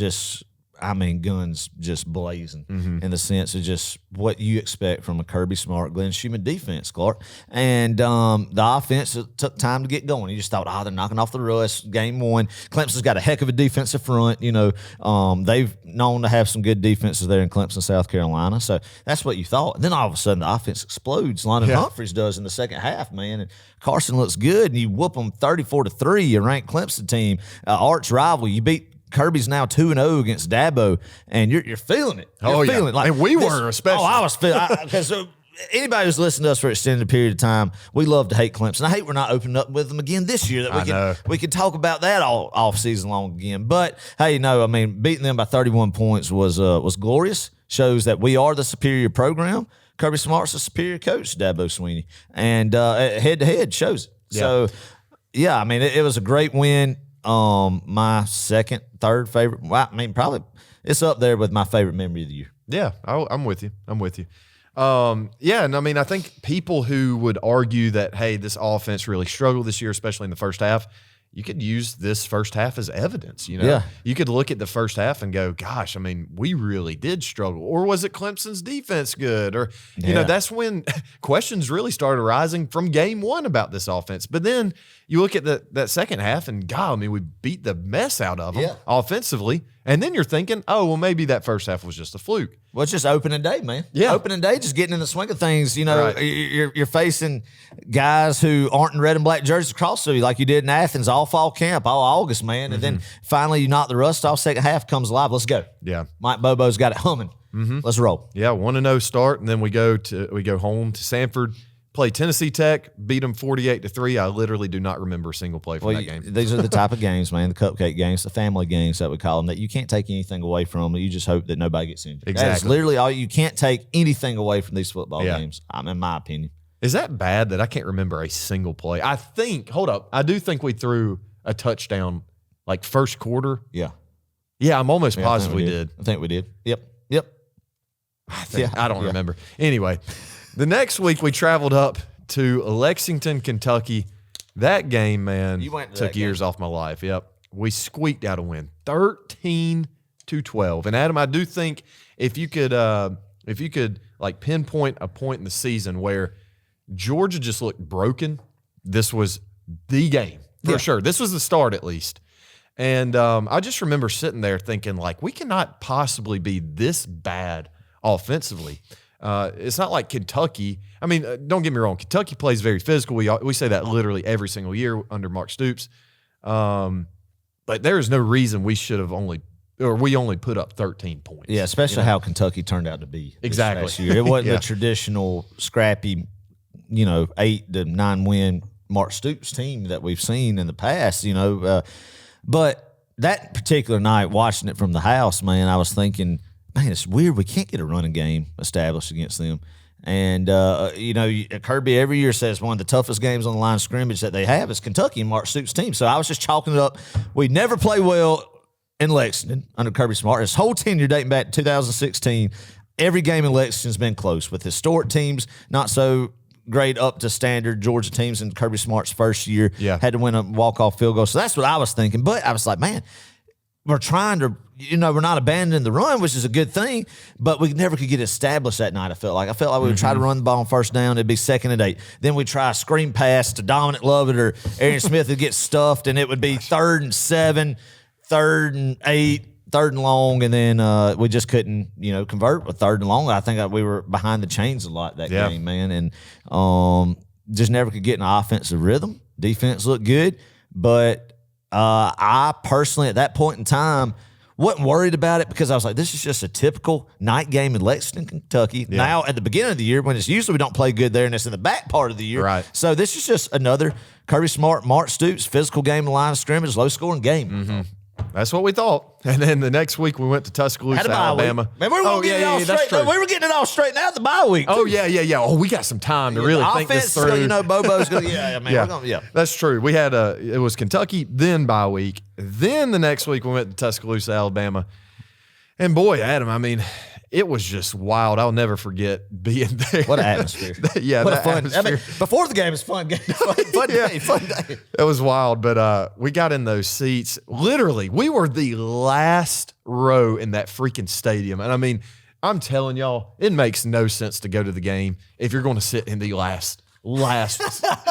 guns just blazing in the sense of just what you expect from a Kirby Smart, Glenn Schumann defense, Clark. And the offense, it took time to get going. You just thought, they're knocking off the rust. Game 1. Clemson's got a heck of a defensive front. They've known to have some good defenses there in Clemson, South Carolina. So that's what you thought. And then all of a sudden, the offense explodes. London Humphreys does in the second half, man. And Carson looks good, and you whoop them 34-3. You rank Clemson team, arch rival. You beat Kirby's now 2-0 against Dabo, and you're feeling it. You're feeling it. Like, and we were especially. I was feeling because anybody who's listened to us for an extended period of time, we love to hate Clemson. I hate we're not opening up with them again this year. That we can talk about that all off season long again. But hey, beating them by 31 points was glorious. Shows that we are the superior program. Kirby Smart's the superior coach, Dabo Swinney, and head to head shows it. Yeah. So it was a great win. My second, third favorite. Well, probably it's up there with my favorite memory of the year. Yeah, I'm with you. And I think people who would argue that, hey, this offense really struggled this year, especially in the first half, you could use this first half as evidence. You could look at the first half and go, gosh, we really did struggle. Or was it Clemson's defense good? Or, that's when questions really started arising from game 1 about this offense. But then you look at that second half and, God, we beat the mess out of them offensively. And then you're thinking, oh, well, maybe that first half was just a fluke. Well, it's just opening day, man. Yeah. Opening day, just getting in the swing of things. You know, Right. you're facing guys who aren't in red and black jerseys across the like you did in Athens, all fall camp, all August, man. And then finally you knock the rust off, second half comes alive. Let's go. Yeah. Mike Bobo's got it humming. Let's roll. Yeah, 1-0 start, and then we go home to Sanford, play Tennessee Tech, beat them 48-3. I literally do not remember a single play from that game. These are the type of games, man, the cupcake games, the family games that we call them, that you can't take anything away from. You just hope that nobody gets injured. Exactly. That is literally all. You can't take anything away from these football Yeah. games, in my opinion. Is that bad that I can't remember a single play? I do think we threw a touchdown like first quarter. Yeah. Yeah, I'm almost I positive think we did. I think we did. Yep. I don't remember. Anyway, the next week we traveled up to Lexington, Kentucky. That game, man, You went to took that years off my life. Yep. We squeaked out a win, 13-12. And Adam, I do think if you could like pinpoint a point in the season where Georgia just looked broken, this was the game for sure. This was the start at least. And I just remember sitting there thinking, like, we cannot possibly be this bad offensively. It's not like Kentucky. I mean, don't get me wrong. Kentucky plays very physical. We say that literally every single year under Mark Stoops. But there is no reason we only put up 13 points. Yeah, especially how Kentucky turned out to be. Exactly. This year. It wasn't Yeah. the traditional scrappy, 8 to 9 win Mark Stoops team that we've seen in the past, but that particular night, watching it from the house, man, I was thinking, man, it's weird. We can't get a running game established against them. And, Kirby every year says one of the toughest games on the line of scrimmage that they have is Kentucky and Mark Stoops' team. So I was just chalking it up. We never play well in Lexington under Kirby Smart. His whole tenure dating back to 2016, every game in Lexington's been close with historic teams, not so great up to standard Georgia teams in Kirby Smart's first year. Yeah. Had to win a walk-off field goal. So that's what I was thinking. But I was like, man, we're trying to, we're not abandoning the run, which is a good thing, but we never could get established that night, I felt like we would try to run the ball on first down. It'd be 2nd and 8. Then we'd try a screen pass to Dominic Lovett or Arian Smith would get stuffed, and it would be 3rd and 7, 3rd and 8, 3rd and long, and then we just couldn't, convert with 3rd and long. I think we were behind the chains a lot that game, man, and just never could get an offensive rhythm. Defense looked good, but I personally, at that point in time, wasn't worried about it because I was like, this is just a typical night game in Lexington, Kentucky. Yeah. Now, at the beginning of the year, when it's usually we don't play good there, and it's in the back part of the year. Right. So this is just another Kirby Smart, Mark Stoops, physical game in the line of scrimmage, low-scoring game. Mm-hmm. That's what we thought. And then the next week we went to Tuscaloosa, Alabama. Man, we were getting it all straightened out the bye week. Oh, yeah. Oh, we got some time to really think this through. Bobo's going to, That's true. We had it was Kentucky, then bye week. Then the next week we went to Tuscaloosa, Alabama. And boy, Adam, I mean, it was just wild. I'll never forget being there. What an atmosphere. What a fun atmosphere. I mean, before the game, it's fun game. Fun day. It was wild, but we got in those seats. Literally, we were the last row in that freaking stadium. And I mean, I'm telling y'all, it makes no sense to go to the game if you're going to sit in the last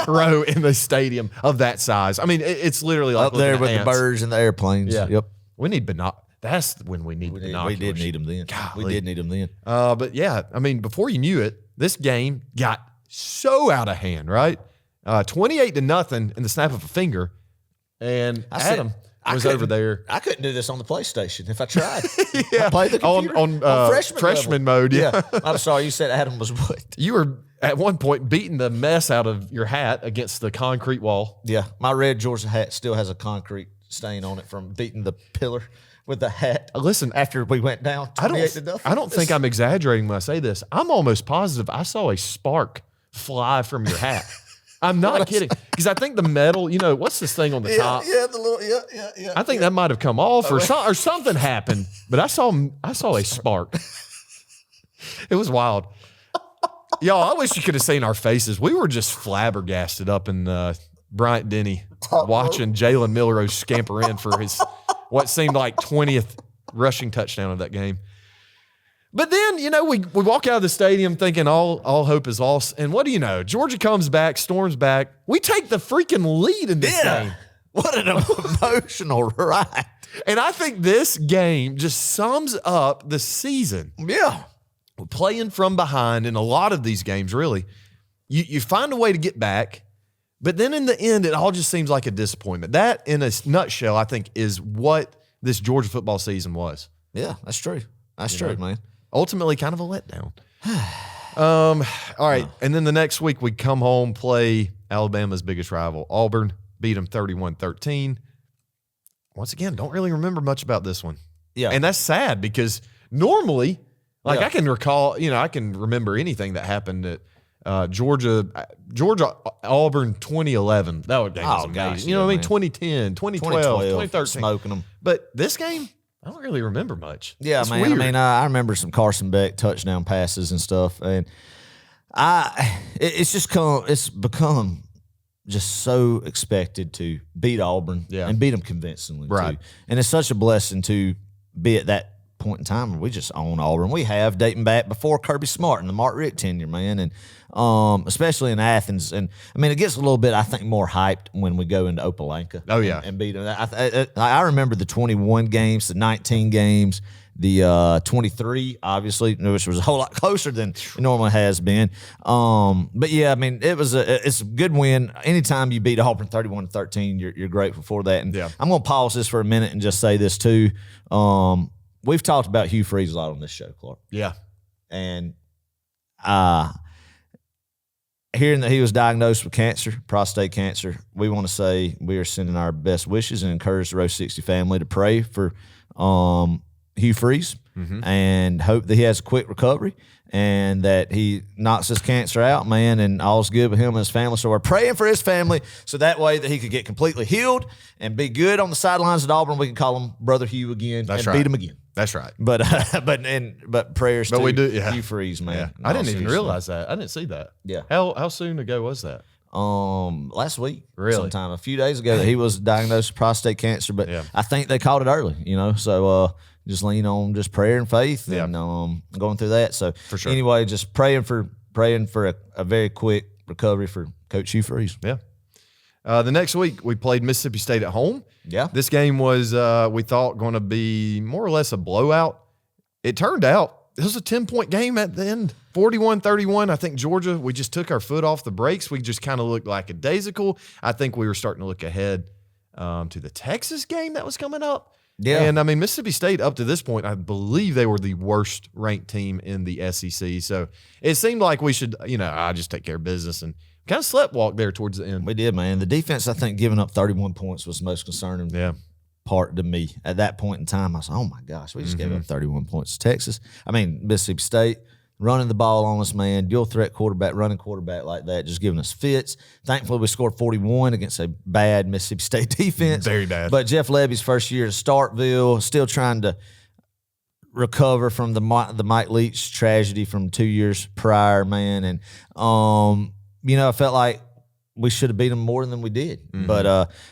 row in the stadium of that size. I mean, it's literally like up there with ants. the birds and the airplanes. Yeah. Yep. We need binoculars. That's when we need binoculars. We did need them then. Golly. We did need them then. But yeah, I mean, before you knew it, this game got so out of hand, right? 28-0 in the snap of a finger. And Adam was over there. I couldn't do this on the PlayStation if I tried. Yeah, I played the computer on freshman mode. Yeah. I'm sorry, you said Adam was what? You were at one point beating the mess out of your hat against the concrete wall. Yeah, my red Georgia hat still has a concrete stain on it from beating the pillar with the hat. Listen, after we went down 28-0. I don't think I'm exaggerating when I say this. I'm almost positive I saw a spark fly from your hat. I'm not kidding. Because I think the metal, what's this thing on the top? Yeah, the little, yeah. I think that might have come off or something happened. But I saw a spark. It was wild. Y'all, I wish you could have seen our faces. We were just flabbergasted up in Bryant Denny watching Jalen Milroe scamper in for his what seemed like 20th rushing touchdown of that game. But then, we walk out of the stadium thinking all hope is lost. And what do you know? Georgia comes back, storms back. We take the freaking lead in this game. What an emotional ride. And I think this game just sums up the season. Yeah. Playing from behind in a lot of these games, really. You find a way to get back, but then in the end, it all just seems like a disappointment. That, in a nutshell, I think, is what this Georgia football season was. Yeah, that's true. That's true, man. Ultimately, kind of a letdown. All right, and then the next week, we come home, play Alabama's biggest rival, Auburn, beat them 31-13. Once again, don't really remember much about this one. Yeah. And that's sad because normally, like Yeah. I can recall, I can remember anything that happened at Georgia, Auburn 2011. That game was amazing. Gosh, you know what I mean? man. 2010, 2012, 2013. Smoking them. But this game, I don't really remember much. Yeah, It's man. weird. I mean, I remember some Carson Beck touchdown passes and stuff, and it's become just so expected to beat Auburn and beat them convincingly, Right. too. And it's such a blessing to be at that point in time where we just own Auburn. We have dating back before Kirby Smart and the Mark Richt tenure, man, and especially in Athens. And I mean, it gets a little bit, I think, more hyped when we go into Opalanka. Oh, yeah. and beat them. I remember the 21 games, the 19 games, the 23, obviously, which was a whole lot closer than it normally has been. But yeah, I mean, it's a good win. Anytime you beat Auburn 31-13, you're grateful for that. And Yeah. I'm going to pause this for a minute and just say this too. We've talked about Hugh Freeze a lot on this show, Clark. Yeah. And hearing that he was diagnosed with cancer, prostate cancer, we want to say we are sending our best wishes and encourage the Row 60 family to pray for Hugh Freeze and hope that he has a quick recovery and that he knocks this cancer out, man, and all's good with him and his family. So we're praying for his family so that way that he could get completely healed and be good on the sidelines at Auburn. We can call him Brother Hugh again and beat him again. That's right. But prayers to we do, yeah. Hugh Freeze, man. Yeah. In I all didn't even seriousness. realize that. I didn't see that. Yeah. How soon ago was that? Last week, Really? sometime a few days ago, that he was diagnosed with prostate cancer. But Yeah. I think they caught it early, So just lean on just prayer and faith Yeah. and going through that. So For sure. anyway, just praying for a very quick recovery for Coach Hugh Freeze. Yeah. The next week, we played Mississippi State at home. Yeah. This game was, we thought, going to be more or less a blowout. It turned out it was a 10-point game at the end, 41-31. I think Georgia, we just took our foot off the brakes. We just kind of looked lackadaisical. I think we were starting to look ahead to the Texas game that was coming up. Yeah. And, I mean, Mississippi State, up to this point, I believe they were the worst-ranked team in the SEC. So it seemed like we should, just take care of business and kind of sleptwalk there towards the end. We did, man. The defense, I think, giving up 31 points was the most concerning part to me. At that point in time, I was like, oh, my gosh, we just gave up 31 points to Texas. I mean, Mississippi State running the ball on us, man. Dual threat quarterback, running quarterback like that, just giving us fits. Thankfully, we scored 41 against a bad Mississippi State defense. Very bad. But Jeff Levy's first year at Starkville, still trying to recover from the Mike Leach tragedy from 2 years prior, man. And, I felt like we should have beat them more than we did. But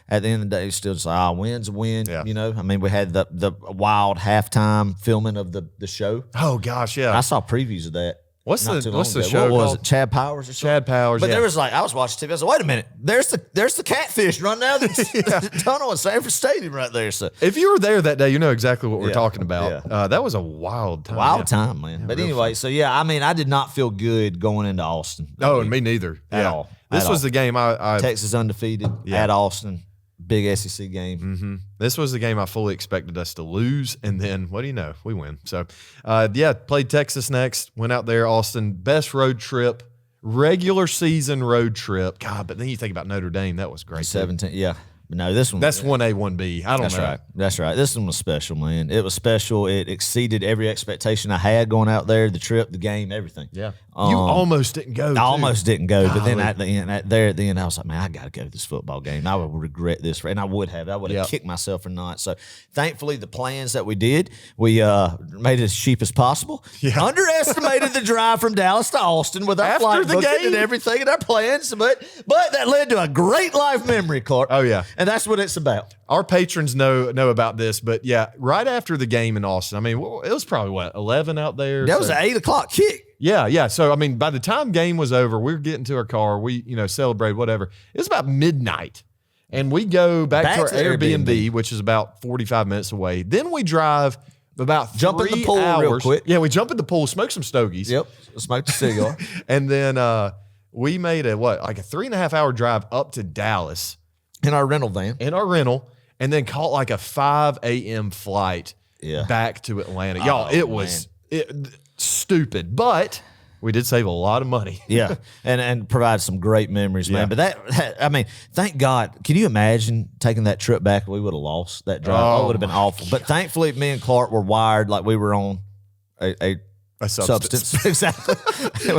at the end of the day, it's still just like, win's a win. Yeah. I mean, we had the wild halftime filming of the show. Oh, gosh, yeah. I saw previews of that. What's not the too long ago. show What was called? it? Chad Powers or something? Chad Powers, But yeah. there was I was watching TV. I said, wait a minute. There's the catfish running out of the tunnel at Sanford Stadium right there. So If you were there that day, you know exactly what we're Yeah. talking about. That was a wild time. wild yeah. time, man. But real anyway, so yeah, I mean, I did not feel good going into Austin. Oh, and me neither. At yeah. all. This At was all. the game I Texas undefeated at Austin. Big SEC game. this was the game I fully expected us to lose, and then what do you know? We win. So, played Texas next. Went out there, Austin. Best road trip, regular season road trip. God, but then you think about Notre Dame. That was great. too. 17. Yeah. But no, this one. That's 1A, 1B. I don't That's know. right. That's right. This one was special, man. It was special. It exceeded every expectation I had going out there. The trip, the game, everything. Yeah. You almost didn't go. I too. almost didn't go, but then Golly. at the end, I was like, man, I got to go to this football game. I would regret this, and I would have. I would have Yep. kicked myself for not. So, thankfully, the plans that we did, we made it as cheap as possible. Yeah. Underestimated the drive from Dallas to Austin with our After flight the booking game? and everything and our plans, but that led to a great life memory, Clark. Oh, yeah. And that's what it's about. Our patrons know about this, but yeah, right after the game in Austin, I mean, it was probably 11 out there. That was so- an 8 o'clock kick. Yeah. So, I mean, by the time game was over, we were getting to our car. We, celebrated, whatever. It was about midnight. And we go back to our to the Airbnb, which is about 45 minutes away. Then we drive about Jump in the 3 pool hours. real quick. Yeah, we jump in the pool, smoke some stogies. Yep. Smoked a cigar. And then we made a 3.5 hour drive up to Dallas In our rental van. in our rental, and then caught like a 5 a.m. flight Yeah. back to Atlanta. Y'all, it was stupid, but we did save a lot of money. Yeah, and provide some great memories, man. Yeah. But that, I mean, thank God. Can you imagine taking that trip back? We would have lost that drive. Oh, It would have been awful. But thankfully, me and Clark were wired like we were on a substance. Exactly.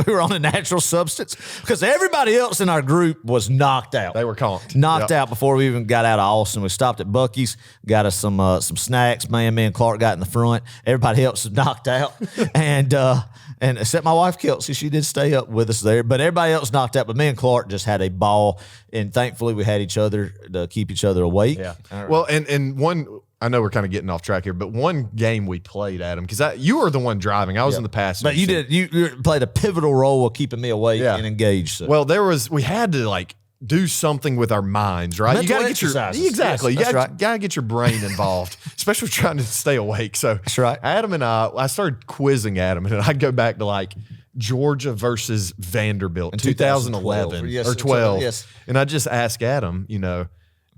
We were on a natural substance because everybody else in our group was knocked out. They were conked. Knocked Yep. out before we even got out of Austin. We stopped at Buc-ee's, got us some snacks. Man, me and Clark got in the front. Everybody else was knocked out, and except my wife Kelsey, she did stay up with us there. But everybody else knocked out. But me and Clark just had a ball, and thankfully we had each other to keep each other awake. Yeah. Well, and one, I know we're kind of getting off track here, but one game we played, Adam, because you were the one driving. I was in the passenger But you seat. did you played a pivotal role of keeping me awake Yeah. and engaged. So. Well, we had to like do something with our minds, right? Mental You got to get your exercises. exactly. Yes, you that's got right. to get your brain involved, especially trying to stay awake. So That's right. Adam and I started quizzing Adam, and I'd go back to like Georgia versus Vanderbilt in 2011 Yes, or 12, yes. and I just asked Adam,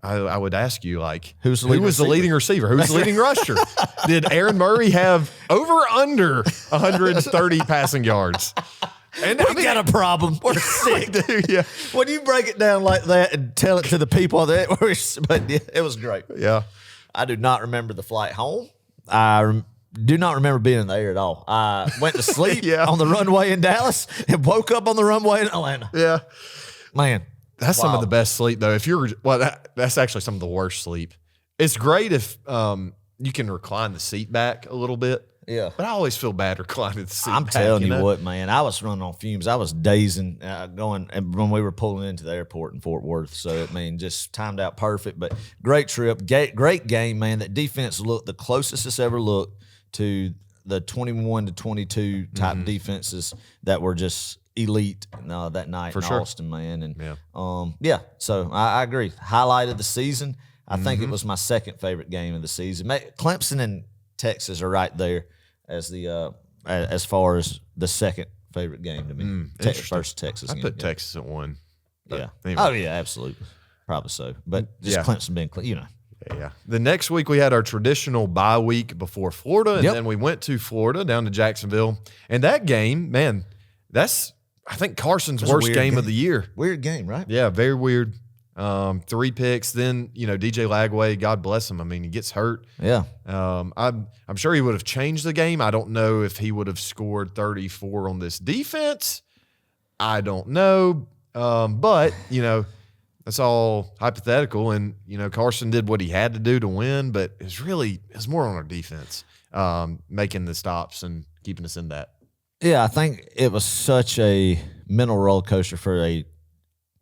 I would ask you, like, Who was the leading receiver? Who's the leading rusher? Did Aaron Murray have under 130 passing yards? And We got a problem. We're sick. dude, yeah. When you break it down like that and tell it to the people that, but yeah, it was great. Yeah. I do not remember the flight home. I do not remember being in the air at all. I went to sleep Yeah. on the runway in Dallas and woke up on the runway in Atlanta. Yeah. Man, That's some of Wow. the best sleep, though. If you're, that's actually some of the worst sleep. It's great if you can recline the seat back a little bit. yeah. But I always feel bad reclining the seat I'm back. telling you know? what, man. I was running on fumes. I was dazing going and when we were pulling into the airport in Fort Worth. So, I mean, just timed out perfect. But great trip. Great game, man. That defense looked the closest it's ever looked to the 21 to 22 type defenses that were just elite that night in sure. Austin, man. And Yeah. So I agree. Highlight of the season. I think it was my second favorite game of the season. Clemson and Texas are right there as the as far as the second favorite game to me. First Texas I game. put yeah. Texas at 1. But Yeah. anyway. Oh yeah, absolutely. Probably so. But just Yeah. Clemson being, Yeah. The next week we had our traditional bye week before Florida, and Yep. then we went to Florida down to Jacksonville. And that game, man, that's I think Carson's was a worst weird game of game. the year. Weird game, right? Yeah, very weird. 3 picks. Then DJ Lagway, God bless him. I mean, he gets hurt. Yeah. I'm sure he would have changed the game. I don't know if he would have scored 34 on this defense. I don't know. But that's all hypothetical. And Carson did what he had to do to win, but it's more on our defense, making the stops and keeping us in that. Yeah, I think it was such a mental roller coaster for a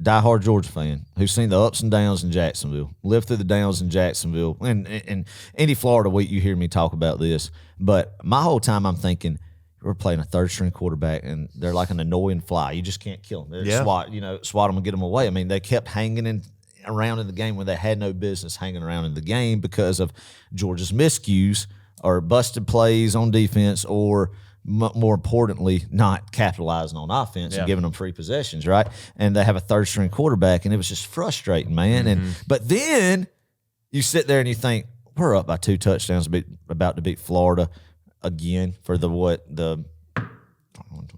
diehard Georgia fan who's seen the ups and downs in Jacksonville, lived through the downs in Jacksonville. And any Florida week, you hear me talk about this. But my whole time I'm thinking, we're playing a third-string quarterback, and they're like an annoying fly. You just can't kill them. Yeah. Swat them and get them away. I mean, they kept hanging around in the game when they had no business hanging around in the game because of Georgia's miscues or busted plays on defense or more importantly, not capitalizing on offense and giving them free possessions, right? And they have a third-string quarterback, and it was just frustrating, man. But then you sit there and you think, we're up by 2 touchdowns, about to beat Florida again for the 1,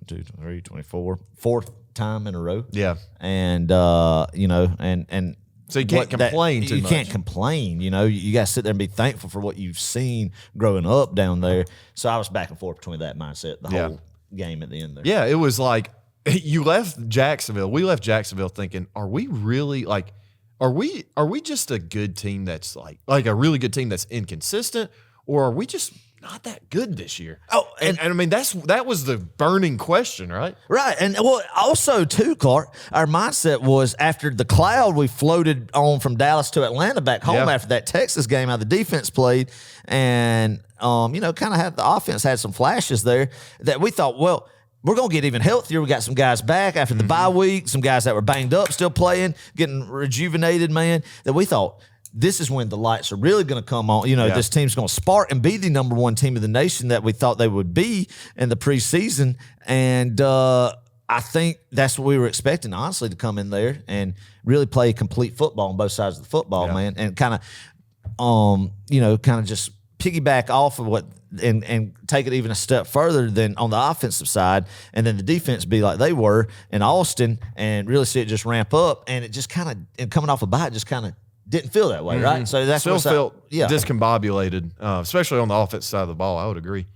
2, 3, 24, fourth time in a row. Yeah. And and So you can't complain too You much. can't complain. You got to sit there and be thankful for what you've seen growing up down there. So I was back and forth between that mindset the whole game at the end there. Yeah, it was like you left Jacksonville. We left Jacksonville thinking, are we really like, are we just a good team that's like a really good team that's inconsistent, or are we just not that good this year? Oh, and I mean that was the burning question, right? Right. And also too, Clark, our mindset was after the cloud we floated on from Dallas to Atlanta back home Yeah. after that Texas game, how the defense played and kind of had the offense had some flashes there that we thought, well, we're going to get even healthier. We got some guys back after the bye week, some guys that were banged up, still playing, getting rejuvenated, man, that we thought this is when the lights are really going to come on. This team's going to spark and be the number one team of the nation that we thought they would be in the preseason. And I think that's what we were expecting, honestly, to come in there and really play complete football on both sides of the football, man, and kind of just piggyback off of what and take it even a step further than on the offensive side, and then the defense be like they were in Austin, and really see it just ramp up. And it just kind of, and coming off a bye, it just kind of didn't feel that way, right? So that's still felt discombobulated, especially on the offensive side of the ball. I would agree.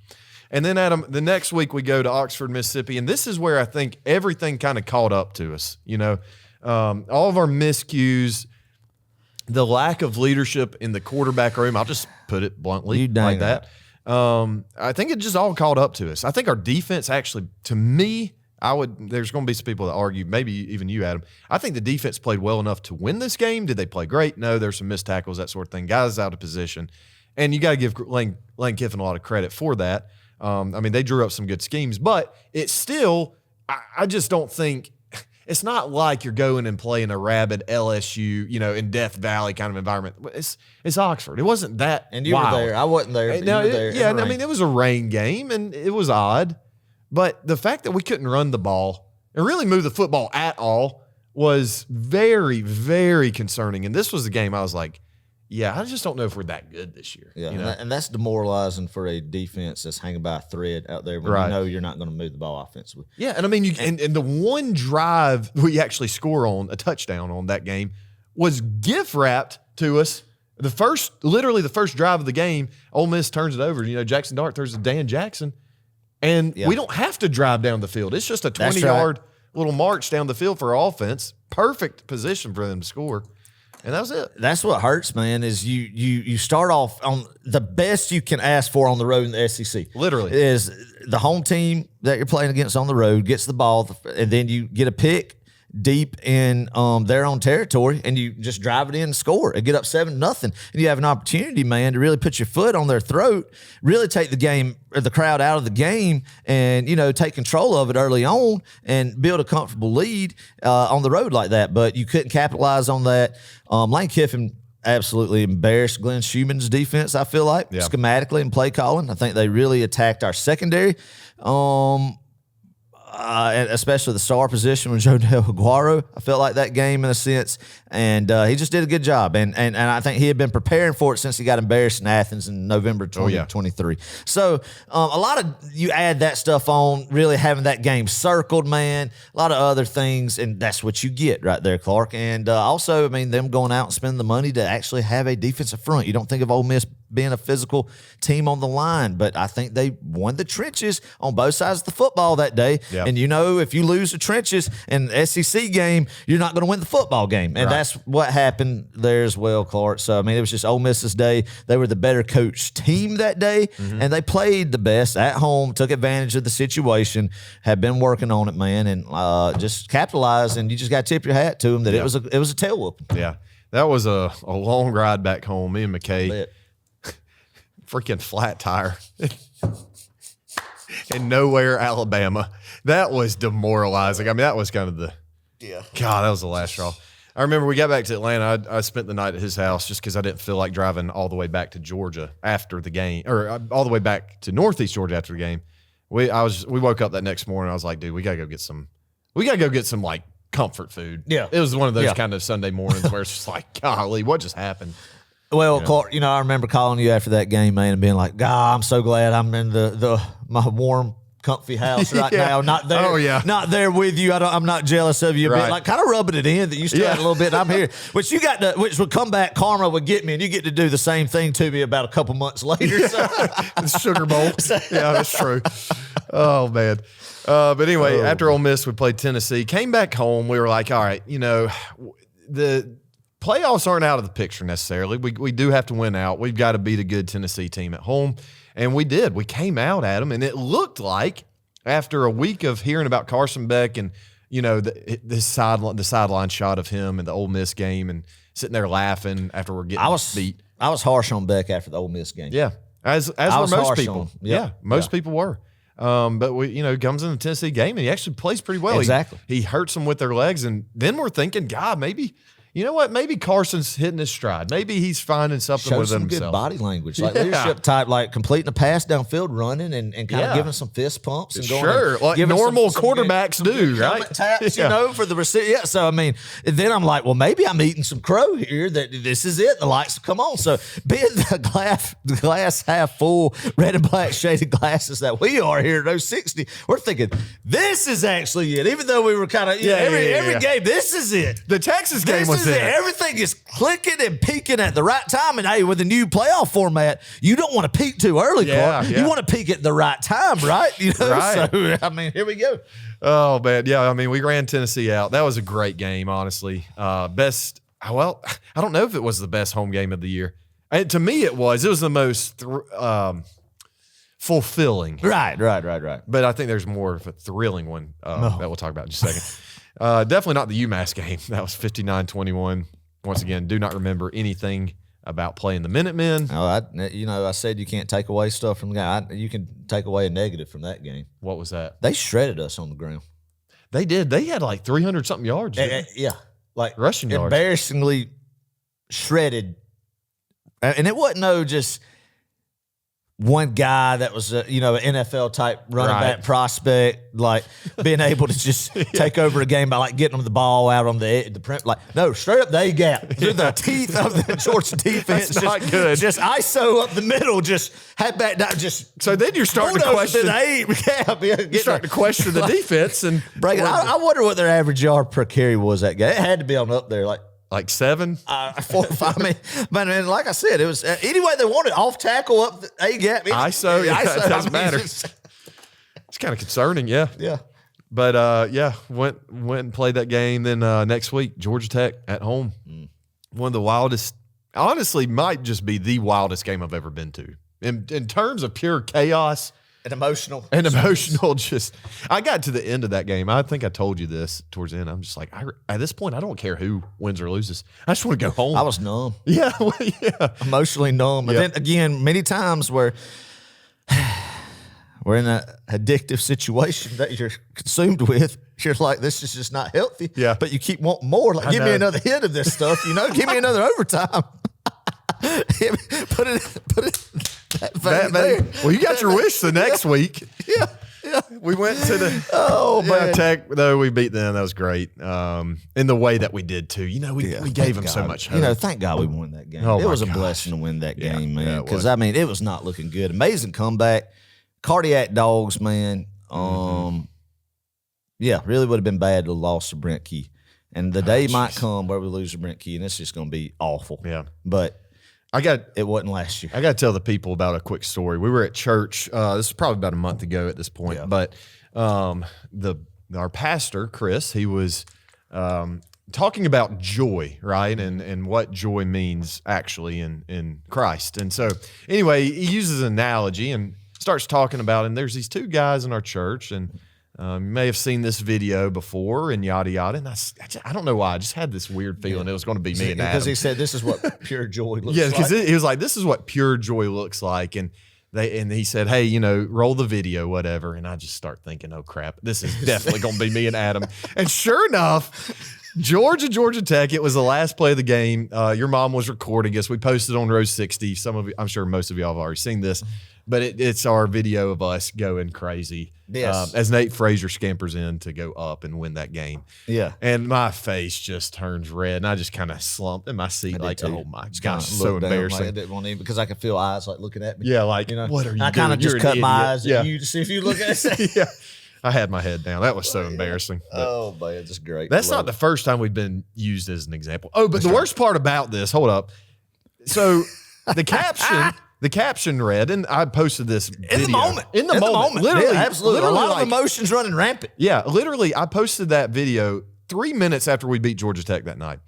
And then, Adam, the next week we go to Oxford, Mississippi, and this is where I think everything kind of caught up to us. All of our miscues, the lack of leadership in the quarterback room. I'll just put it bluntly like that. I think it just all caught up to us. I think our defense actually, to me, there's going to be some people that argue, maybe even you, Adam. I think the defense played well enough to win this game. Did they play great? No, there's some missed tackles, that sort of thing. Guys out of position. And you got to give Lane Kiffin a lot of credit for that. They drew up some good schemes, but it's still, I just don't think, it's not like you're going and playing a rabid LSU, in Death Valley kind of environment. It's Oxford. It wasn't that And you wild. were there. I wasn't there. No, you were there. yeah, it was a rain game, and it was odd. But the fact that we couldn't run the ball and really move the football at all was very, very concerning. And this was the game I was like, yeah, I just don't know if we're that good this year. Yeah, and that's demoralizing for a defense that's hanging by a thread out there when you know you're not going to move the ball offensively. Yeah, and and the one drive we actually score on, a touchdown on that game, was gift wrapped to us. Literally the first drive of the game, Ole Miss turns it over. Jackson Dart throws to Dan Jackson, and we don't have to drive down the field. It's just a 20-yard little march down the field for our offense. Perfect position for them to score. And that was it. That's what hurts, man, is you start off on the best you can ask for on the road in the SEC. Literally. Is the home team that you're playing against on the road gets the ball, and then you get a pick deep in their own territory, and you just drive it in and score and get up 7-0. And you have an opportunity, man, to really put your foot on their throat, really take the crowd out of the game, and take control of it early on and build a comfortable lead on the road like that. But you couldn't capitalize on that. Lane Kiffin absolutely embarrassed Glenn Schumann's defense, I feel like, schematically and play calling. I think they really attacked our secondary. And especially the star position with Joe Del Aguaro. I felt like that game in a sense, and he just did a good job. And I think he had been preparing for it since he got embarrassed in Athens in November 2023. So a lot of you add that stuff on, really having that game circled, man. A lot of other things, and that's what you get right there, Clark. And also, them going out and spending the money to actually have a defensive front. You don't think of Ole Miss being a physical team on the line, but I think they won the trenches on both sides of the football that day. Yep. And if you lose the trenches in the SEC game, you're not going to win the football game. And that's what happened there as well, Clark. So, it was just Ole Miss's day. They were the better coached team that day, and they played the best at home, took advantage of the situation, have been working on it, man, and just capitalized. And you just got to tip your hat to them that it was a tail whooping. Yeah. That was a long ride back home. Me and McKay. Freaking flat tire in Nowhere, Alabama. That was demoralizing. That was kind of God, that was the last straw. I remember we got back to Atlanta. I spent the night at his house just because I didn't feel like driving all the way back to Georgia after the game, or all the way back to Northeast Georgia after the game. We woke up that next morning. I was like, dude, we gotta go get some like comfort food. Yeah, it was one of those kind of Sunday mornings where it's just like, golly, what just happened? Well, Clark, I remember calling you after that game, man, and being like, God, I'm so glad I'm in my warm, comfy house right now. Not there. Not there with you. I'm not jealous of you. But like kind of rubbing it in that you still had a little bit. I'm here. Which which would come back, karma would get me, and you get to do the same thing to me about a couple months later. So. The Sugar Bowl. Yeah, that's true. Oh, man. But anyway, after Ole Miss, we played Tennessee. Came back home. We were like, all right, the playoffs aren't out of the picture necessarily. We do have to win out. We've got to beat a good Tennessee team at home. And we did. We came out at them, and it looked like after a week of hearing about Carson Beck and, the sideline shot of him in the Ole Miss game and sitting there laughing after we're getting beat. I was harsh on Beck after the Ole Miss game. Yeah. As were most people. Most people were. But comes in the Tennessee game and he actually plays pretty well. Exactly. He hurts them with their legs, and then we're thinking, God, maybe. You know what? Maybe Carson's hitting his stride. Maybe he's finding something Show within some good himself. body language, like leadership type, like completing a pass downfield, running, and kind of giving some fist pumps and going. Sure, like normal quarterbacks do, right? Taps, for the receiver. Yeah. So I mean, then I'm like, well, maybe I'm eating some crow here. That this is it. The lights come on. So being the glass half full, red and black shaded glasses that we are here at 060, we're thinking this is actually it. Even though we were kind of every game, this is it. The Texas game was it. Everything is clicking and peaking at the right time. And hey, with the new playoff format, you don't want to peak too early, Clark. You want to peak at the right time, right? Right. So, I mean, here we go. Oh, man. Yeah, I mean, we ran Tennessee out. That was a great game, honestly. I don't know if it was the best home game of the year. To me, it was. It was the most fulfilling. Right. But I think there's more of a thrilling one that we'll talk about in just a second. Definitely not the UMass game. That was 59-21. Once again, do not remember anything about playing the Minutemen. Oh, I said you can't take away stuff from the guy. You can take away a negative from that game. What was that? They shredded us on the ground. They did. They had like 300-something yards. Yeah. Like rushing yards. Embarrassingly shredded. And it wasn't just one guy that was an NFL type running back prospect, like being able to just take over a game by like getting them the ball out on the print. Like, no, straight up the A gap through the teeth of the Georgia defense. That's not good. Just ISO up the middle, just head back down. Just so then you're starting to question. You're starting to question the defense and break it. I wonder what their average yard per carry was that game. It had to be on up there, like 7, 4 or 5. Man, like I said, it was any way they wanted, off tackle, up the A gap. ISO, it doesn't matter. It's kind of concerning, yeah. But went and played that game. Then next week, Georgia Tech at home. One of the wildest, honestly, might just be the wildest game I've ever been to in terms of pure chaos. And emotional. Just, I got to the end of that game. I think I told you this towards the end. I'm just like, at this point, I don't care who wins or loses. I just want to go home. I was numb. Yeah. Emotionally numb. But then again, many times we're in an addictive situation that you're consumed with. You're like, this is just not healthy. Yeah. But you keep wanting more. Like, give me another hit of this stuff, Give me another overtime. Put it. Well, you got your wish the next week. Yeah. We went to the Tech, though we beat them. That was great. In the way that we did too. We gave them so much hope. Thank God we won that game. Oh, it was a gosh. blessing to win that game, man. Yeah, Because it was not looking good. Amazing comeback. Cardiac Dawgs, man. Really would have been bad to lose to Brent Key. And the day might come where we lose to Brent Key, and it's just going to be awful. Yeah. But it wasn't last year. I got to tell the people about a quick story. We were at church. This is probably about a month ago at this point. But our pastor, Chris, he was talking about joy, right? And what joy means actually in Christ. And so anyway, he uses an analogy and starts talking about, and there's these two guys in our church, and you may have seen this video before and yada, yada. And I don't know why. I just had this weird feeling it was going to be me and Adam. Because he said, this is what pure joy looks like. Yeah, because he was like, this is what pure joy looks like. And he said, hey, roll the video, whatever. And I just start thinking, oh, crap, this is definitely going to be me and Adam. And sure enough, Georgia Tech, it was the last play of the game. Your mom was recording us. We posted on row 60. Some of you, I'm sure most of y'all have already seen this. But it's our video of us going crazy. Yes. As Nate Frazier scampers in to go up and win that game. Yeah. And my face just turns red, and I just kind of slumped in my seat like, oh my gosh, so embarrassing. Like I didn't want to, because I could feel eyes like looking at me. Yeah, like, what are you doing? I kind of just cut my eyes at you to see if you look at it. Yeah. I had my head down. That was so embarrassing. Oh, man, just great. That's not the first time we've been used as an example. Oh, but the worst part about this, hold up. So the caption read, and I posted this video. In the moment. Literally. Yeah, absolutely. Literally, a lot of emotions running rampant. Yeah, literally, I posted that video 3 minutes after we beat Georgia Tech that night.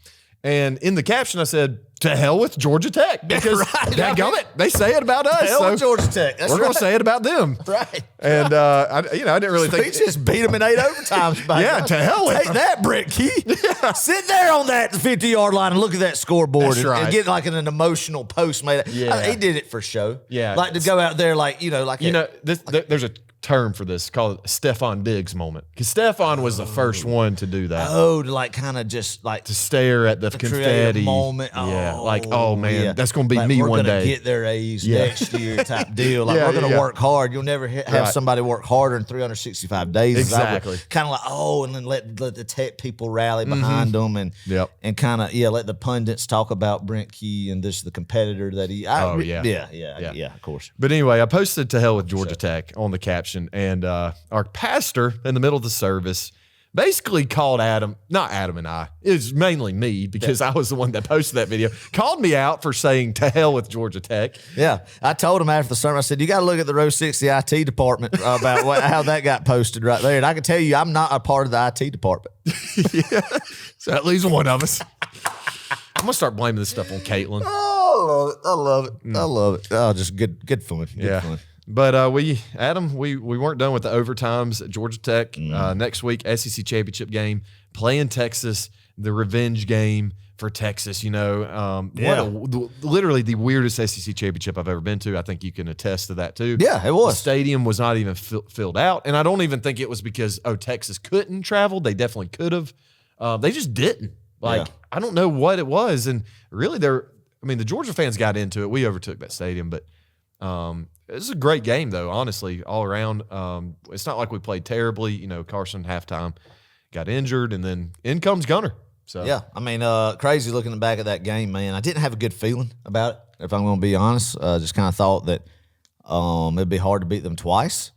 And in the caption, I said, to hell with Georgia Tech. Because dadgummit, they say it about us. To hell with Georgia Tech. We're going to say it about them. Right. And, I didn't really think. We just beat them in 8 overtimes. To hell with Take that, Brent Key. Yeah. Sit there on that 50-yard line and look at that scoreboard and get like an emotional post made. Yeah. He did it for show. Yeah. Like to go out there there's a term for this called Stephon Diggs moment, because Stephon was the first one to do that. Oh, to like kind of just like To stare at the confetti moment. Yeah, like, oh man, yeah. that's gonna be like, me we're one gonna day. Get their A's next year type deal. Like Yeah, we're gonna yeah. work hard. You'll never have somebody work harder in 365 days. Exactly. Kind of like and then let the tech people rally behind them and Yep. and kind of let the pundits talk about Brent Key and this the competitor that he. Yeah, of course. But anyway, I posted to hell with Georgia Tech on the caption, and our pastor in the middle of the service basically called not Adam and I, it's mainly me because I was the one that posted that video, called me out for saying to hell with Georgia Tech. Yeah, I told him after the sermon, I said, you got to look at the Row 60 IT department about how that got posted right there. And I can tell you, I'm not a part of the IT department. Yeah. So at least one of us. I'm going to start blaming this stuff on Caitlin. Oh, I love it. I love it. Oh, just good fun. Good fun. But we weren't done with the overtimes at Georgia Tech. Next week, SEC championship game, playing Texas, the revenge game for Texas. Literally the weirdest SEC championship I've ever been to. I think you can attest to that too. Yeah, it was. The stadium was not even filled out, and I don't even think it was because Texas couldn't travel. They definitely could have. They just didn't. I don't know what it was, and really, the Georgia fans got into it. We overtook that stadium, but. It was a great game, though, honestly, all around. It's not like we played terribly. Carson halftime got injured, and then in comes Gunner. So yeah, crazy looking back at that game, man. I didn't have a good feeling about it, if I'm going to be honest. Just kind of thought that it'd be hard to beat them twice,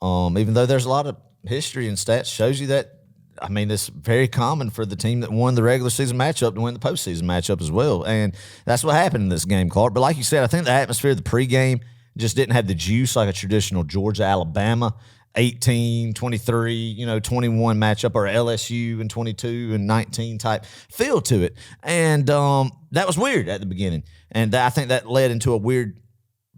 even though there's a lot of history and stats shows you that. It's very common for the team that won the regular season matchup to win the postseason matchup as well. And that's what happened in this game, Clark. But like you said, I think the atmosphere of the pregame just didn't have the juice like a traditional Georgia-Alabama 18, 23, 21 matchup, or LSU and 22 and 19 type feel to it. And that was weird at the beginning. And I think that led into a weird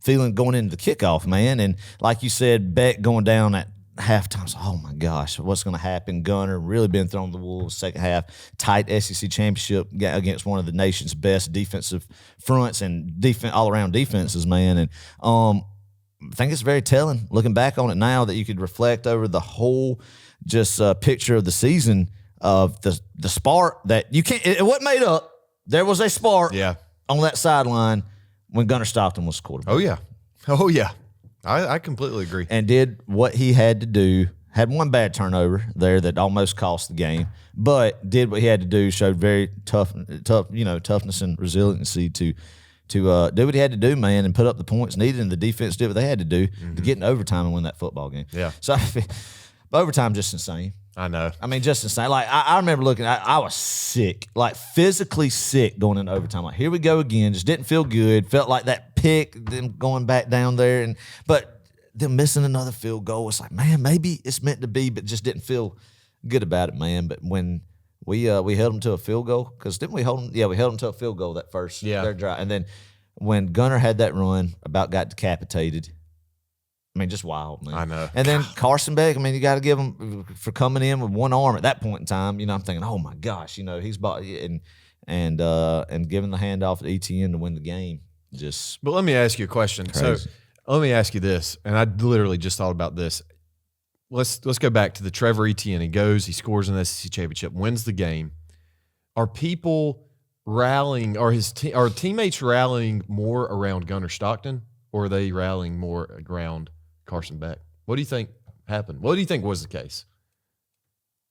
feeling going into the kickoff, man. And like you said, Beck going down at halftime, oh my gosh, what's going to happen? Gunner really been thrown to the wolves second half. Tight SEC championship against one of the nation's best defensive fronts and all-around defenses, man. And I think it's very telling looking back on it now that you could reflect over the whole just picture of the season of the spark that you can't. It wasn't made up. There was a spark on that sideline when Gunner Stockton was the quarterback. Oh yeah. I completely agree. And did what he had to do. Had one bad turnover there that almost cost the game, but did what he had to do. Showed very toughness and resiliency to do what he had to do, man, and put up the points needed. And the defense did what they had to do to get in overtime and win that football game. Yeah. So overtime just insane. I know. Just insane. Like I remember looking. I was sick, like physically sick, going into overtime. Like here we go again. Just didn't feel good. Felt like that pick, them going back down there, but them missing another field goal. It's like, man, maybe it's meant to be, but just didn't feel good about it, man. But when we held them to a field goal, because didn't we hold them? Yeah, we held them to a field goal that first their drive, and then when Gunner had that run, about got decapitated. Just wild, man. I know. And then Carson Beck, you got to give him for coming in with one arm at that point in time. I'm thinking, oh my gosh, he's bought and giving the handoff to ETN to win the game. But let me ask you a question. Crazy. So let me ask you this, and I literally just thought about this. Let's go back to the Trevor Etienne. He scores in the SEC championship, wins the game. Are people rallying, or are teammates rallying more around Gunner Stockton, or are they rallying more around Carson Beck? What do you think happened? What do you think was the case?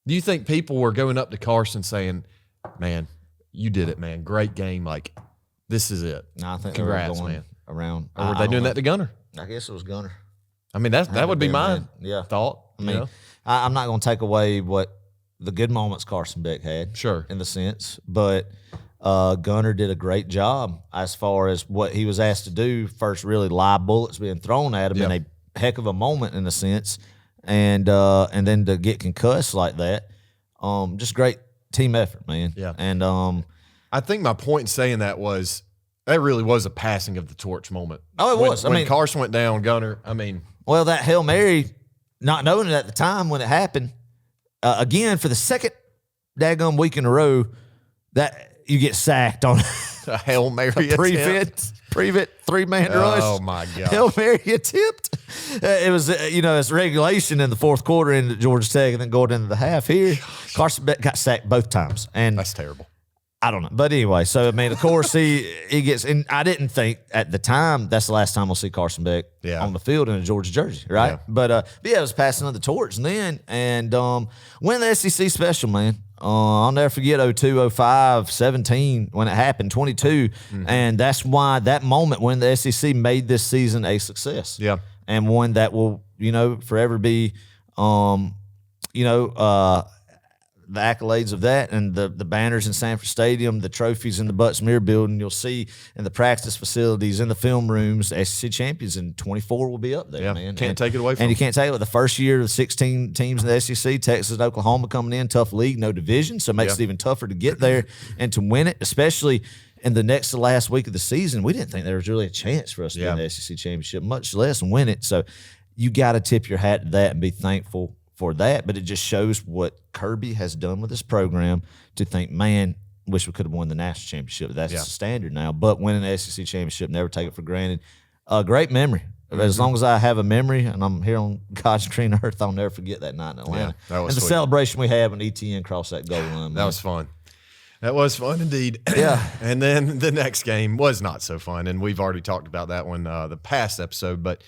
Do you think people were going up to Carson saying, man, you did it, man. Great game. Like, this is it. No, I think congrats, they were going man. Around. Or were they doing that to Gunner? I guess it was Gunner. That would be my thought. I'm not going to take away what the good moments Carson Beck had. Sure. In the sense, but Gunner did a great job as far as what he was asked to do. First, really live bullets being thrown at him in a heck of a moment in a sense, and then to get concussed like that, just great team effort, man. Yeah. And I think my point in saying that really was a passing of the torch moment. Oh, it was. When Carson went down, Gunner. Well, that Hail Mary, not knowing it at the time when it happened, again for the second daggum week in a row, that you get sacked on a Hail Mary prevent. prevent 3-man rush. Oh, my God. Hail Mary attempt. It was, it's regulation in the fourth quarter into Georgia Tech and then going into the half here. Carson Beck got sacked both times. And That's terrible. I don't know. But anyway, so, I mean, of course, he gets – and I didn't think at the time that's the last time we'll see Carson Beck on the field in a Georgia jersey, right? Yeah. But it was passing of the torch then. And win the SEC special, man. I'll never forget 02, 05, 17 when it happened, 22. Mm-hmm. And that's why that moment when the SEC made this season a success. Yeah. And one that will, forever be, the accolades of that and the banners in Sanford Stadium, the trophies in the Butts-Mehre building, you'll see in the practice facilities, in the film rooms, SEC champions in 24 will be up there, man. Can't take it away from And you can't take it. The first year of 16 teams in the SEC, Texas and Oklahoma coming in, tough league, no division, so it makes it even tougher to get there and to win it, especially in the next to last week of the season. We didn't think there was really a chance for us to win the SEC championship, much less win it. So you got to tip your hat to that and be thankful for that, but it just shows what Kirby has done with this program to think, man, wish we could have won the national championship. That's the standard now. But winning the SEC championship, never take it for granted. A great memory. As long as I have a memory and I'm here on God's green earth, I'll never forget that night in Atlanta. That was and the sweet. celebration we had when ETN crossed that goal line. That was fun. That was fun indeed. Yeah. And then the next game was not so fun, and we've already talked about that one the past episode, but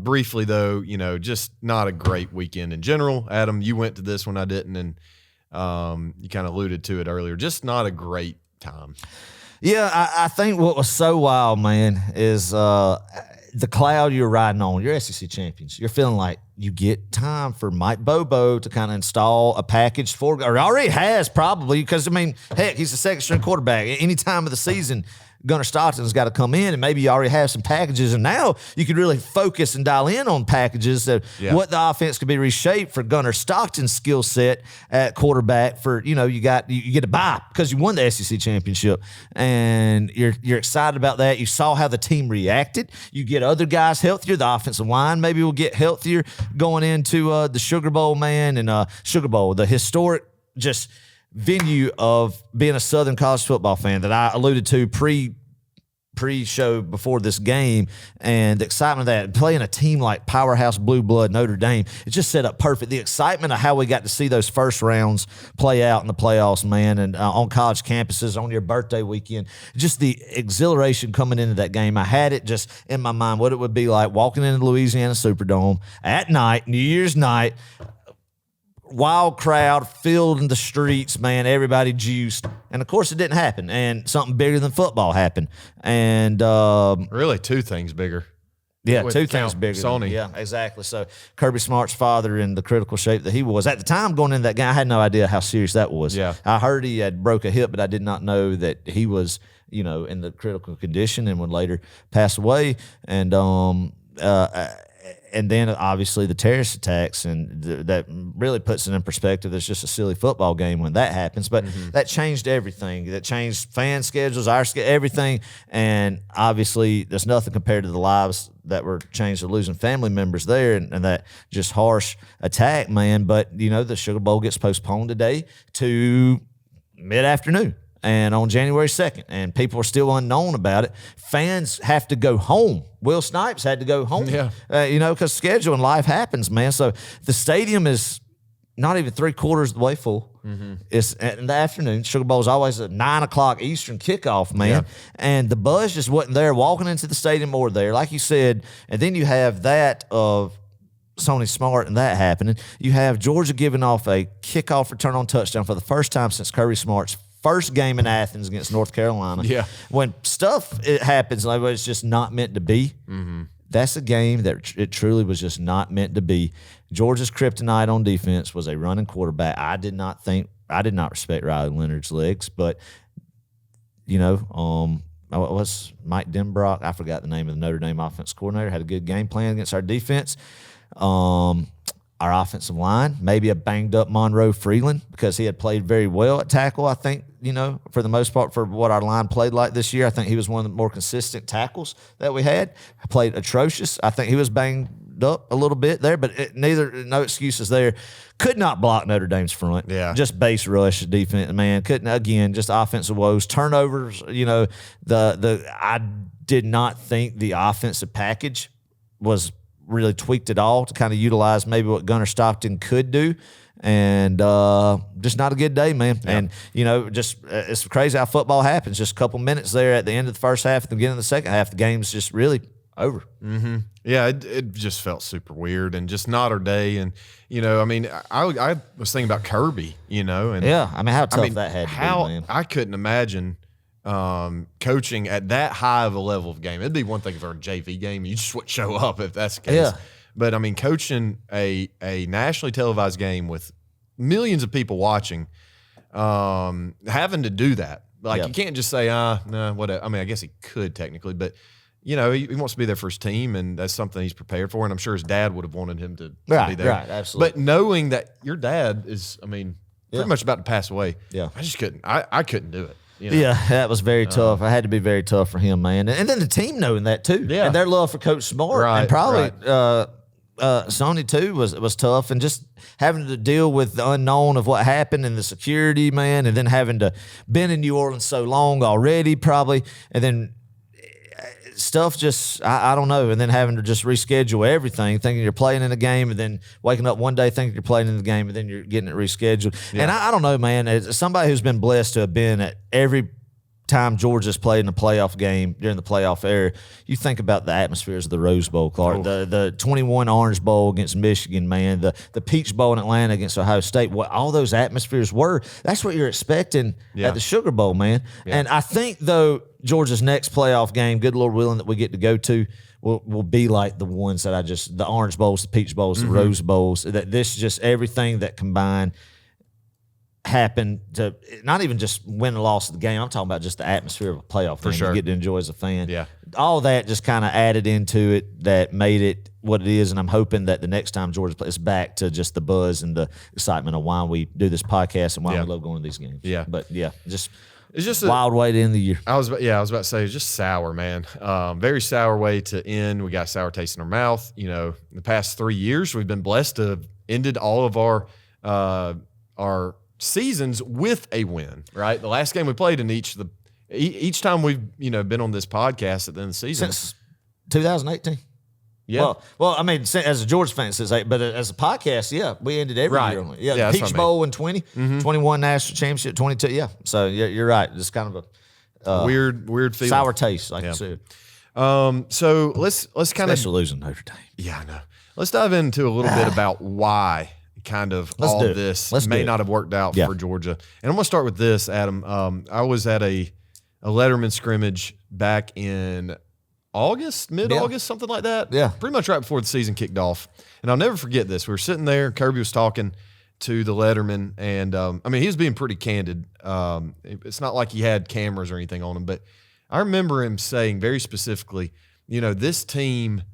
briefly, though, just not a great weekend in general. Adam, you went to this one, I didn't, and you kind of alluded to it earlier. Just not a great time. Yeah, I think what was so wild, man, is the cloud you're riding on. You're SEC champions. You're feeling like you get time for Mike Bobo to kind of install a package for, or already has probably, because, heck, he's a second-string quarterback. Any time of the season, Gunnar Stockton's got to come in, and maybe you already have some packages, and now you can really focus and dial in on packages of what the offense could be reshaped for Gunnar Stockton's skill set at quarterback. For you get a bye because you won the SEC championship, and you're excited about that. You saw how the team reacted. You get other guys healthier. The offensive line maybe will get healthier going into the Sugar Bowl, man, and Sugar Bowl, the historic just venue of being a Southern college football fan that I alluded to pre-show before this game, and the excitement of that, playing a team like powerhouse blue blood Notre Dame, it just set up perfect. The excitement of how we got to see those first rounds play out in the playoffs, man, and on college campuses on your birthday weekend, just the exhilaration coming into that game. I had it just in my mind what it would be like walking into the Louisiana Superdome at night, New Year's night, wild crowd filled in the streets, man, everybody juiced. And, of course, it didn't happen. And something bigger than football happened. And really two things bigger. Yeah, two things bigger. Sony. Yeah, exactly. So Kirby Smart's father in the critical shape that he was. At the time going into that game, I had no idea how serious that was. Yeah. I heard he had broke a hip, but I did not know that he was, in the critical condition and would later pass away. And then, obviously, the terrorist attacks, and that really puts it in perspective. It's just a silly football game when that happens. But that changed everything. That changed fan schedules, our schedule, everything. And, obviously, there's nothing compared to the lives that were changed of losing family members there and that just harsh attack, man. But, the Sugar Bowl gets postponed today to mid-afternoon. And on January 2nd, and people are still unknown about it. Fans have to go home. Will Snipes had to go home, because schedule and life happens, man. So the stadium is not even 3/4 of the way full. It's in the afternoon. Sugar Bowl is always at 9 o'clock Eastern kickoff, man. Yeah. And the buzz just wasn't there. Walking into the stadium or there, like you said, and then you have that of Sony Smart and that happening. You have Georgia giving off a kickoff return on touchdown for the first time since Kirby Smart's first game in Athens against North Carolina. Yeah. When it happens, like it's just not meant to be, that's a game that it truly was just not meant to be. Georgia's kryptonite on defense was a running quarterback. I did not respect Riley Leonard's legs, but, was Mike Denbrock. I forgot the name of the Notre Dame offense coordinator. Had a good game plan against our defense. Our offensive line, maybe a banged-up Monroe Freeland because he had played very well at tackle, I think, for the most part for what our line played like this year. I think he was one of the more consistent tackles that we had. Played atrocious. I think he was banged slipped up a little bit there, but no excuses there. Could not block Notre Dame's front. Yeah. Just base rush defense, man. Couldn't, again, just offensive woes. Turnovers, I did not think the offensive package was really tweaked at all to kind of utilize maybe what Gunnar Stockton could do. And just not a good day, man. Yeah. And, it's crazy how football happens. Just a couple minutes there at the end of the first half, at the beginning of the second half, the game's just really over. Mm-hmm. Yeah, it just felt super weird and just not our day. And, I was thinking about Kirby, and how tough that had to be, man. I couldn't imagine coaching at that high of a level of game. It'd be one thing if it were a JV game, you just wouldn't show up if that's the case. Yeah. But, coaching a nationally televised game with millions of people watching, having to do that. Like, you can't just say, no, whatever. I guess he could technically, but, he wants to be there for his team, and that's something he's prepared for, and I'm sure his dad would have wanted him to be there. Right, absolutely. But knowing that your dad is, pretty much about to pass away, I just couldn't. I couldn't do it. Yeah, that was very tough. I had to be very tough for him, man. And then the team knowing that, too. Yeah. And their love for Coach Smart. Right, and probably Sony, too, was tough. And just having to deal with the unknown of what happened and the security, man, and then having to been in New Orleans so long already, probably, and then stuff just, I don't know, and then having to just reschedule everything, thinking you're playing in a game, and then waking up one day thinking you're playing in the game, and then you're getting it rescheduled. Yeah. And I don't know, man, as somebody who's been blessed to have been at every time Georgia's played in a playoff game during the playoff era, you think about the atmospheres of the Rose Bowl, Clark, the 21 Orange Bowl against Michigan, man, the Peach Bowl in Atlanta against Ohio State, what all those atmospheres were, that's what you're expecting at the Sugar Bowl, man. Yeah. And I think, though, Georgia's next playoff game, good Lord willing, that we get to go to, will be like the ones that the Orange Bowls, the Peach Bowls, the Rose Bowls, that this just everything that combined happened to not even just win or loss of the game. I'm talking about just the atmosphere of a playoff game you get to enjoy as a fan. Yeah. All that just kind of added into it that made it what it is, and I'm hoping that the next time Georgia plays, it's back to just the buzz and the excitement of why we do this podcast and why we love going to these games. Yeah. But, it's just a wild way to end the year. I was about to say, it's just sour, man. Very sour way to end. We got sour taste in our mouth. In the past 3 years, we've been blessed to have ended all of our seasons with a win. Right, the last game we played in each time we've been on this podcast at the end of the season since 2018. Yeah. Well, as a Georgia fan, but as a podcast, we ended every year on it. Yeah, the Peach Bowl in 20, 21 national championship, 22. Yeah, so you're right. It's kind of a weird feeling, sour taste, like you said. So let's kind of especially losing Notre Dame. Yeah, I know. Let's dive into a little bit about why kind of all of this may not have worked out for Georgia. And I'm going to start with this, Adam. I was at a Letterman scrimmage back in mid-August, something like that. Yeah. Pretty much right before the season kicked off. And I'll never forget this. We were sitting there. Kirby was talking to the Letterman. And, he was being pretty candid. It's not like he had cameras or anything on him. But I remember him saying very specifically, this team,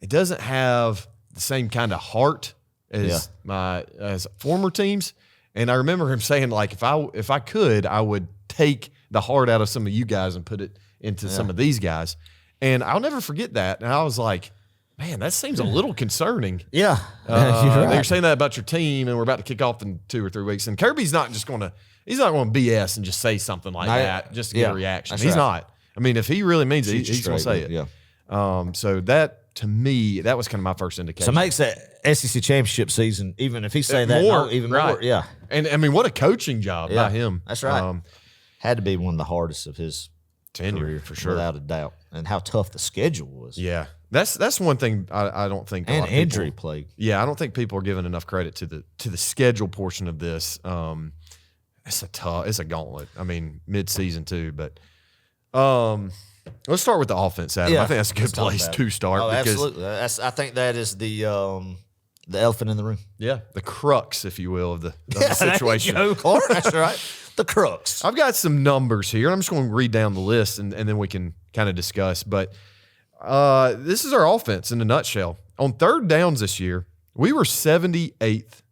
it doesn't have the same kind of heart as as former teams. And I remember him saying, like, if I could, I would take the heart out of some of you guys and put it into some of these guys. And I'll never forget that. And I was like, man, that seems a little concerning. Yeah. They're saying that about your team, and we're about to kick off in 2 or 3 weeks. And Kirby's not just going to BS and just say something like that just to get a reaction. He's not. If he really means it, he's going to say it. Yeah. So that, to me, that was kind of my first indication. So it makes that SEC championship season, even if he's saying that, even more. Yeah. And what a coaching job by him. That's right. Had to be one of the hardest of his tenure, career, for sure, without a doubt. And how tough the schedule was. Yeah. That's one thing I don't think. And injury plague. Yeah, I don't think people are giving enough credit to the schedule portion of this. It's a gauntlet. Mid-season too, but let's start with the offense, Adam. I think that's a good place to start. Oh, absolutely. I think that is the elephant in the room. Yeah, the crux, if you will, of the situation. There you go, Clark. That's right. The crux. I've got some numbers here. I'm just going to read down the list, and then we can kind of discuss. But this is our offense in a nutshell. On third downs this year, we were 78th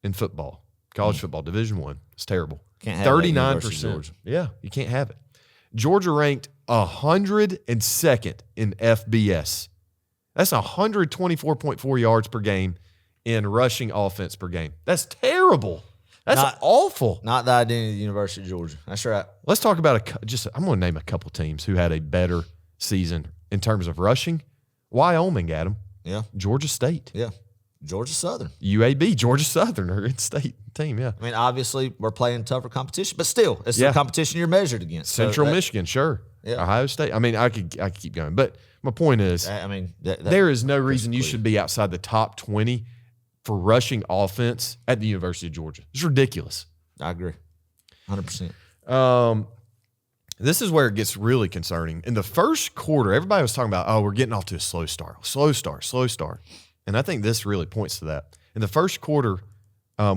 in football, college football, Division I. It's terrible. Can't have 39%. Yeah, you can't have it. Georgia ranked 102nd in FBS. That's 124.4 yards per game in rushing offense per game. That's terrible. That's awful. Not the identity of the University of Georgia. That's right. Let's talk about I'm going to name a couple teams who had a better season in terms of rushing. Wyoming, Adam. Yeah. Georgia State. Yeah. Georgia Southern. UAB, Georgia Southern, are in state team, yeah. I mean, obviously, we're playing tougher competition, but still, it's the competition you're measured against. Central Michigan, sure. Yeah. Ohio State. I mean, I could keep going. But my point is, there is no reason you should be outside the top 20 for rushing offense at the University of Georgia. It's ridiculous. I agree. 100%. This is where it gets really concerning. In the first quarter, everybody was talking about, we're getting off to a slow start. And I think this really points to that. In the first quarter,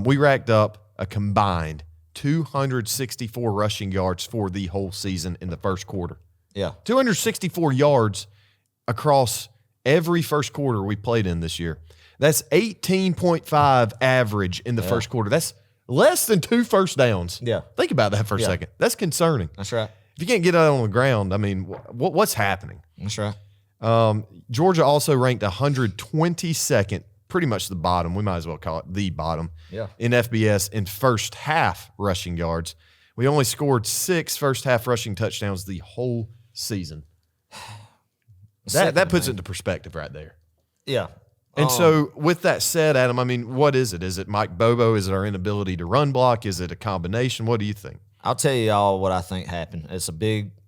we racked up a combined 264 rushing yards for the whole season in the first quarter. Yeah. 264 yards across every first quarter we played in this year. That's 18.5 average in the first quarter. That's less than 2 first downs. Yeah. Think about that for a second. That's concerning. That's right. If you can't get out on the ground, I mean, what's happening? That's right. Georgia also ranked 122nd, pretty much the bottom. We might as well call it the bottom in FBS in first half rushing yards. We only scored 6 first half rushing touchdowns the whole season. That puts it into perspective right there. Yeah. And so with that said, Adam, I mean, what is it? Is it Mike Bobo? Is it our inability to run block? Is it a combination? What do you think? I'll tell you all what I think happened. It's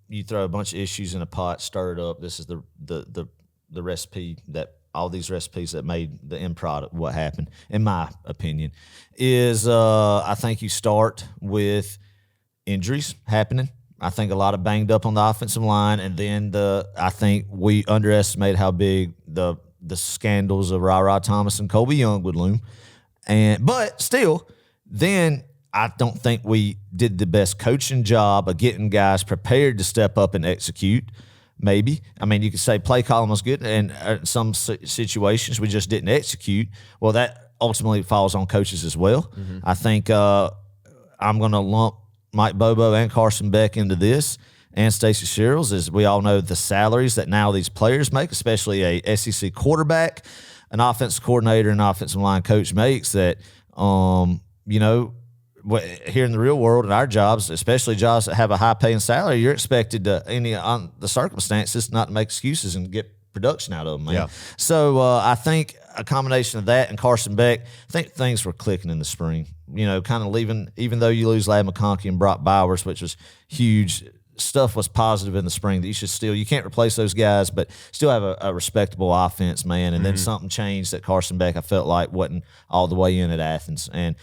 you throw a bunch of issues in a pot, stir it up. This is the recipe that all these recipes that made the end product. What happened, in my opinion, is I think you start with injuries happening. I think a lot of banged up on the offensive line, and then I think we underestimated how big the scandals of Ra Thomas and Colby Young would loom. But still, then I don't think we did the best coaching job of getting guys prepared to step up and execute. Maybe. I mean, you could say play calling was good, and in some situations we just didn't execute. Well, that ultimately falls on coaches as well. Mm-hmm. I think I'm going to lump Mike Bobo and Carson Beck into this, and Stacey Sherrills, as we all know the salaries that now these players make, especially a SEC quarterback, an offensive coordinator, and offensive line coach makes that, here in the real world, in our jobs, especially jobs that have a high-paying salary, you're expected to, on the circumstances, not to make excuses and get production out of them, man. Yeah. So I think a combination of that and Carson Beck, I think things were clicking in the spring. Kind of leaving, even though you lose Ladd McConkey and Brock Bowers, which was huge, stuff was positive in the spring that you can't replace those guys, but still have a respectable offense, man. And then something changed that Carson Beck, I felt like, wasn't all the way in at Athens, and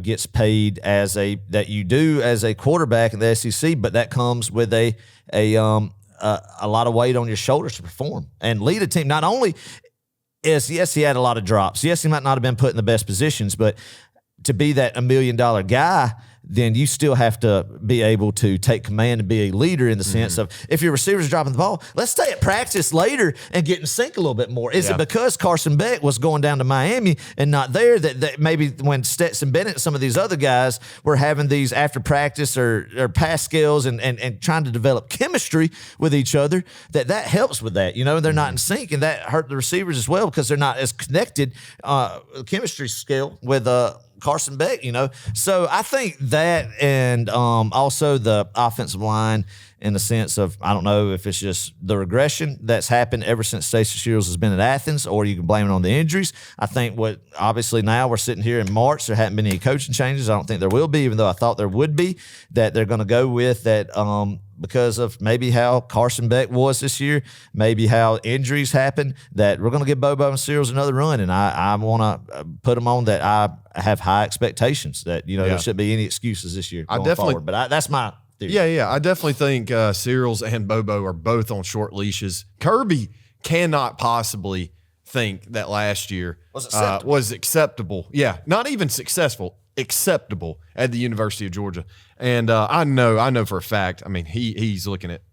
gets paid that you do as a quarterback in the SEC, but that comes with a lot of weight on your shoulders to perform and lead a team. Not only yes, he had a lot of drops. Yes, he might not have been put in the best positions, but to be that $1 million guy, then you still have to be able to take command and be a leader in the sense of, if your receivers are dropping the ball, let's stay at practice later and get in sync a little bit more. Is it because Carson Beck was going down to Miami and not there that maybe when Stetson Bennett and some of these other guys were having these after practice or pass skills and trying to develop chemistry with each other, that helps with that, they're not in sync, and that hurt the receivers as well because they're not as connected chemistry skill with Carson Beck, So I think that, and also the offensive line in the sense of, I don't know if it's just the regression that's happened ever since Stacey Sherrills has been at Athens, or you can blame it on the injuries. I think obviously now we're sitting here in March, there haven't been any coaching changes. I don't think there will be, even though I thought there would be, that they're going to go with that because of maybe how Carson Beck was this year, maybe how injuries happen, that we're going to give Bobo and Sherrills another run. And I want to put them on that I have high expectations that, there shouldn't be any excuses this year going forward. But that's my theory. Yeah. I definitely think Sherrills and Bobo are both on short leashes. Kirby cannot possibly think that last year was acceptable. Yeah, not even successful, acceptable at the University of Georgia. And I know for a fact, I mean, he's looking at,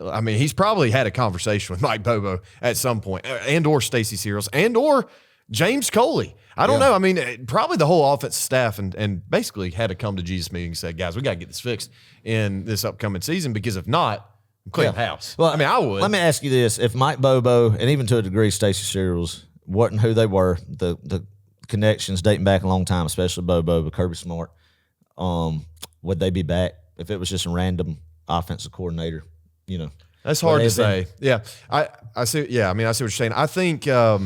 I mean, he's probably had a conversation with Mike Bobo at some point, and or Stacey Sherrills, and or James Coley. I don't know. I mean, probably the whole offensive staff and basically had a come to Jesus meeting and said, guys, we got to get this fixed in this upcoming season, because if not, clean house. Well, I mean, I would. Let me ask you this: if Mike Bobo and even to a degree Stacey Searles wasn't who they were, the connections dating back a long time, especially Bobo with Kirby Smart, would they be back if it was just a random offensive coordinator? That's hard to say. Yeah, I see. Yeah, I mean, I see what you're saying. I think a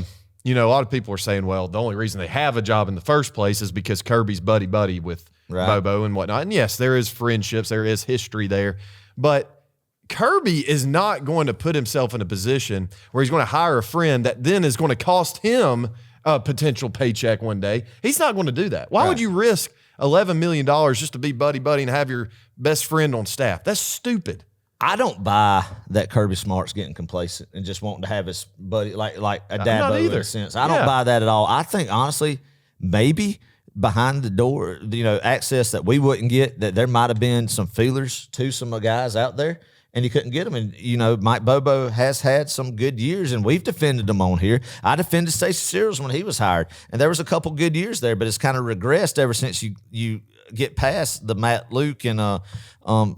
lot of people are saying, well, the only reason they have a job in the first place is because Kirby's buddy with Bobo and whatnot. And yes, there is friendships, there is history there, but Kirby is not going to put himself in a position where he's going to hire a friend that then is going to cost him a potential paycheck one day. He's not going to do that. Why would you risk $11 million just to be buddy and have your best friend on staff? That's stupid. I don't buy that Kirby Smart's getting complacent and just wanting to have his buddy like a Dabo in a sense. I don't buy that at all. I think honestly, maybe behind the door, access that we wouldn't get, that there might have been some feelers to some guys out there and you couldn't get them. And, Mike Bobo has had some good years and we've defended them on here. I defended Stacey Searles when he was hired and there was a couple good years there, but it's kind of regressed ever since you get past the Matt Luke and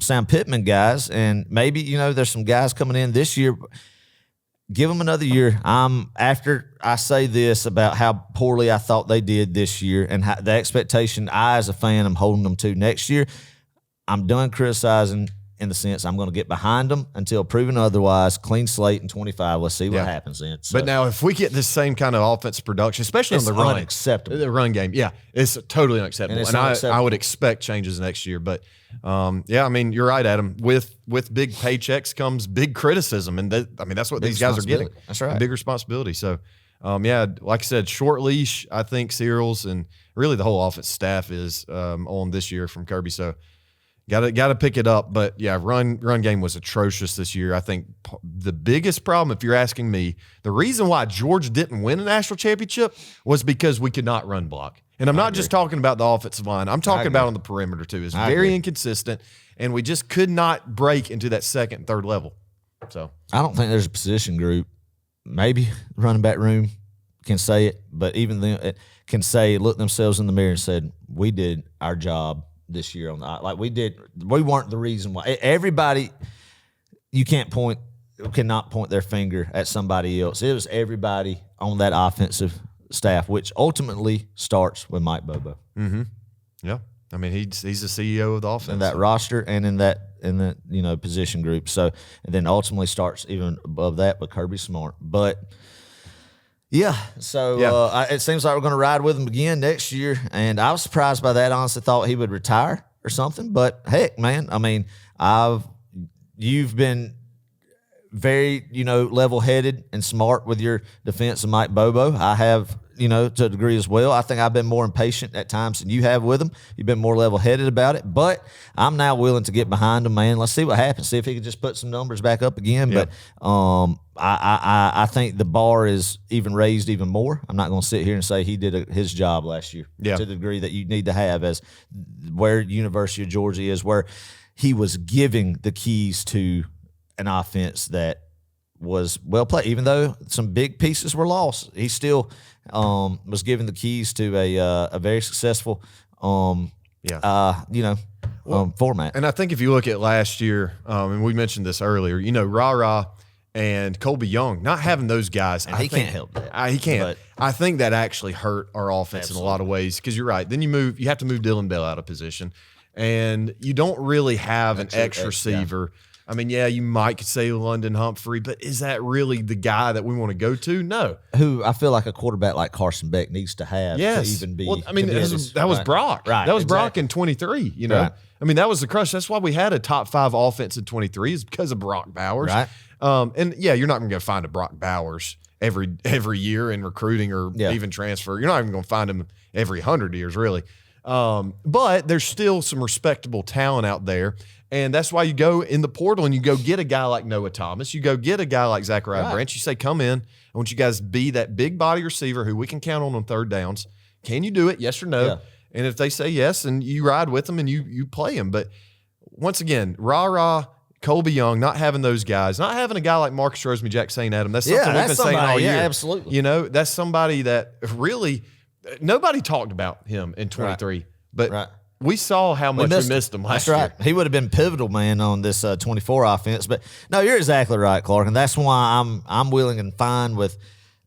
Sam Pittman guys. And maybe, there's some guys coming in this year. Give them another year. After I say this about how poorly I thought they did this year and the expectation I, as a fan, am holding them to next year, I'm done criticizing in the sense I'm going to get behind them until proven otherwise. Clean slate in 25. Let's see what happens then. So, but now, if we get this same kind of offensive production, especially on the run, unacceptable. The run game, it's totally unacceptable. And I would expect changes next year. But I mean, you're right, Adam. With big paychecks comes big criticism, and that's what these guys are getting. That's right, a big responsibility. So, like I said, short leash. I think Searles and really the whole office staff is on this year from Kirby. So. Got to pick it up, but yeah, run game was atrocious this year. I think the biggest problem, if you're asking me, the reason why Georgia didn't win a national championship was because we could not run block. And I'm not just talking about the offensive line. I'm talking about on the perimeter too. It's very inconsistent, and we just could not break into that second and third level. So I don't think there's a position group. Maybe running back room can say it, but even them it can say, look themselves in the mirror and said, we did our job this year we weren't the reason why. Everybody, cannot point their finger at somebody else. It was everybody on that offensive staff, which ultimately starts with Mike Bobo. Mm-hmm. Yeah, I mean he's the CEO of the offense in that roster and in the position group. So and then ultimately starts even above that with Kirby Smart, but. Yeah, so it seems like we're going to ride with him again next year, and I was surprised by that. I honestly thought he would retire or something, but heck, man, I mean, you've been very, level-headed and smart with your defense of Mike Bobo. I have, to a degree as well. I think I've been more impatient at times than you have with him. You've been more level-headed about it, but I'm now willing to get behind him, man. Let's see what happens. See if he can just put some numbers back up again. Yeah. But I think the bar is even raised even more. I'm not going to sit here and say he did his job last year to the degree that you need to have as where University of Georgia is, where he was giving the keys to an offense that was well played. Even though some big pieces were lost, he still was given the keys to a very successful format. And I think if you look at last year, and we mentioned this earlier, Rah-Rah and Colby Young, not having those guys. He can't help that. He can't. I think that actually hurt our offense in a lot of ways because you're right. Then you have to move Dylan Bell out of position, and you don't really have an X receiver. Yeah. I mean, you might say London Humphrey, but is that really the guy that we want to go to? No. Who I feel like a quarterback like Carson Beck needs to have to even be. Well, I mean, that was Brock. Right. That was Brock in 23, Right. I mean, that was the crush. That's why we had a top 5 offense in 23 is because of Brock Bowers. Right. You're not going to go find a Brock Bowers every year in recruiting or even transfer. You're not even going to find him every 100 years, really. But there's still some respectable talent out there. And that's why you go in the portal and you go get a guy like Noah Thomas. You go get a guy like Zachariah Branch. You say, come in. I want you guys to be that big body receiver who we can count on third downs. Can you do it? Yes or no? Yeah. And if they say yes, and you ride with them and you play them. But once again, Rah-Rah, Colby Young, not having those guys, not having a guy like Marcus Rosemy-Jack St. Adam. That's something we've been saying all year. Yeah, absolutely. That's somebody that really nobody talked about him in 23. Right. But we saw how much we missed him last year. That's right. He would have been pivotal, man, on this 24 offense. But no, you're exactly right, Clark, and that's why I'm willing and fine with.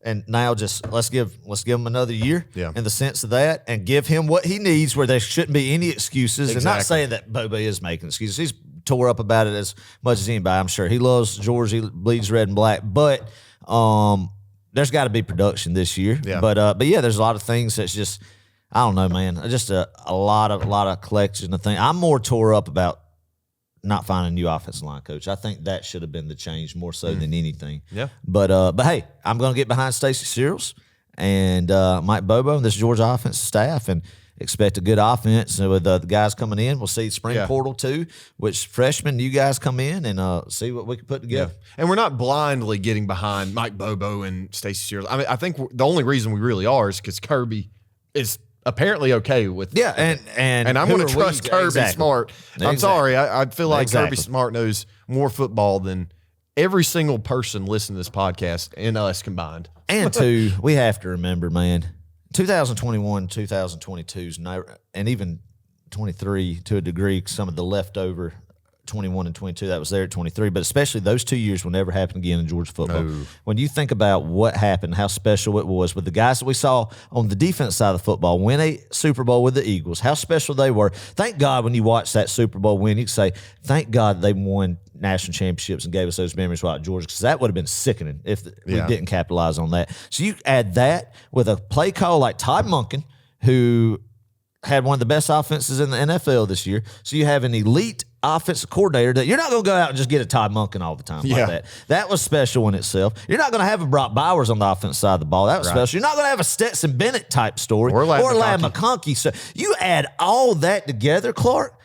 And now just let's give him another year in the sense of that, and give him what he needs, where there shouldn't be any excuses. And not saying that Bobo is making excuses. He's tore up about it as much as anybody. I'm sure he loves Georgia. He bleeds red and black, but there's got to be production this year. Yeah. But yeah, there's a lot of things that's just, I don't know, man. Just a lot of collection of things. I'm more tore up about not finding a new offensive line coach. I think that should have been the change more so than anything. Yeah. But hey, I'm going to get behind Stacey Searles and Mike Bobo and this Georgia offensive staff, and expect a good offense with the guys coming in. We'll see spring portal too, which freshmen, you guys come in and see what we can put together. Yeah. And we're not blindly getting behind Mike Bobo and Stacey Searles. I mean, I think the only reason we really are is because Kirby is apparently okay with and I'm going to trust Kirby Smart. I'm sorry, I feel like Kirby Smart knows more football than every single person listening to this podcast and us combined. And two, we have to remember, man, 2021, 2022's and even 23 to a degree, some of the leftover 21 and 22 that was there at 23, but especially those 2 years will never happen again in Georgia football. No. When you think about what happened, how special it was with the guys that we saw on the defense side of the football win a Super Bowl with the Eagles, how special they were. Thank God when you watch that Super Bowl win, you can say, thank God they won national championships and gave us those memories while at Georgia, because that would have been sickening if we didn't capitalize on that. So you add that with a play call like Todd Monken, who had one of the best offenses in the NFL this year. So you have an elite offensive coordinator that you're not going to go out and just get a Todd Monken all the time like that. That was special in itself. You're not going to have a Brock Bowers on the offensive side of the ball. That was special. You're not going to have a Stetson Bennett type story or Ladd McConkey. So you add all that together, Clark,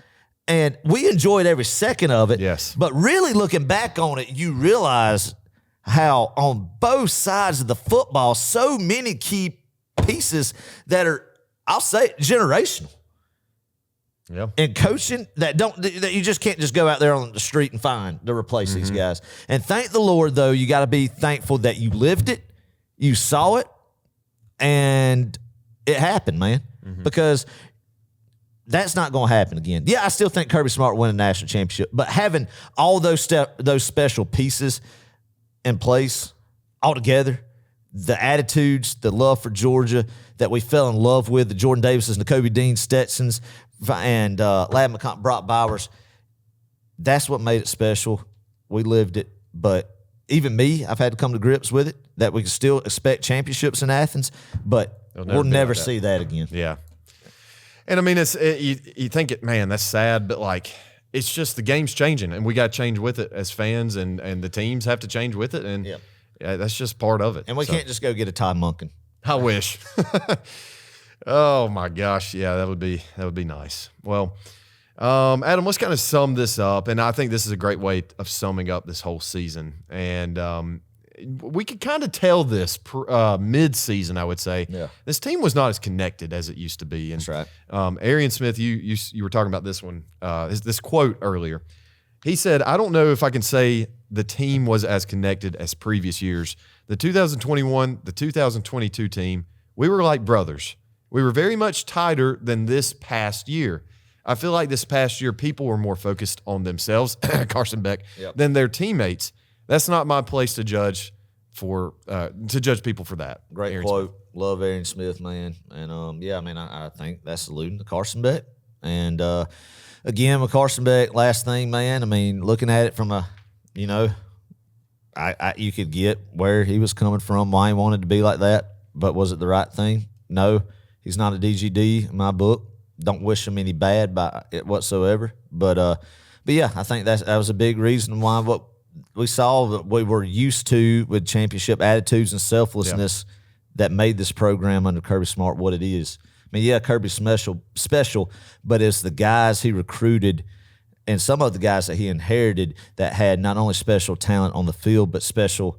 and we enjoyed every second of it. Yes. But really looking back on it, you realize how on both sides of the football, so many key pieces that are, I'll say, generational. Yeah. And coaching that you just can't just go out there on the street and find to replace these guys. And thank the Lord, though, you got to be thankful that you lived it, you saw it, and it happened, man. Because that's not going to happen again. Yeah, I still think Kirby Smart will win a national championship, but having all those special pieces in place all together, the attitudes, the love for Georgia that we fell in love with, the Jordan Davises, Nakobe Dean, Stetsons, and Ladd McConkey, Brock Bowers, that's what made it special. We lived it. But even me, I've had to come to grips with it, that we can still expect championships in Athens, but we'll never see that again. Yeah. And I mean, you think it, man, that's sad, but like, it's just the game's changing, and we got to change with it as fans, and the teams have to change with it, and that's just part of it. And we can't just go get a Todd Monken. I wish. Oh my gosh, yeah, that would be nice. Well, Adam, let's kind of sum this up, and I think this is a great way of summing up this whole season. And we could kind of tell this mid-season, I would say. Yeah. This team was not as connected as it used to be. And, that's right. Arian Smith, you were talking about this one, this quote earlier. He said, "I don't know if I can say the team was as connected as previous years. The 2021, the 2022 team, we were like brothers. We were very much tighter than this past year. I feel like this past year people were more focused on themselves, Carson Beck, than their teammates. That's not my place to judge people for that." Great Arian quote. Smith. Love Arian Smith, man. And I think that's alluding to Carson Beck. And again, with Carson Beck, last thing, man. I mean, looking at it from you could get where he was coming from, why he wanted to be like that. But was it the right thing? No. He's not a DGD in my book. Don't wish him any bad by it whatsoever. But yeah, I think that was a big reason why what we saw that we were used to with championship attitudes and selflessness that made this program under Kirby Smart what it is. I mean, yeah, Kirby's special, but it's the guys he recruited and some of the guys that he inherited that had not only special talent on the field, but special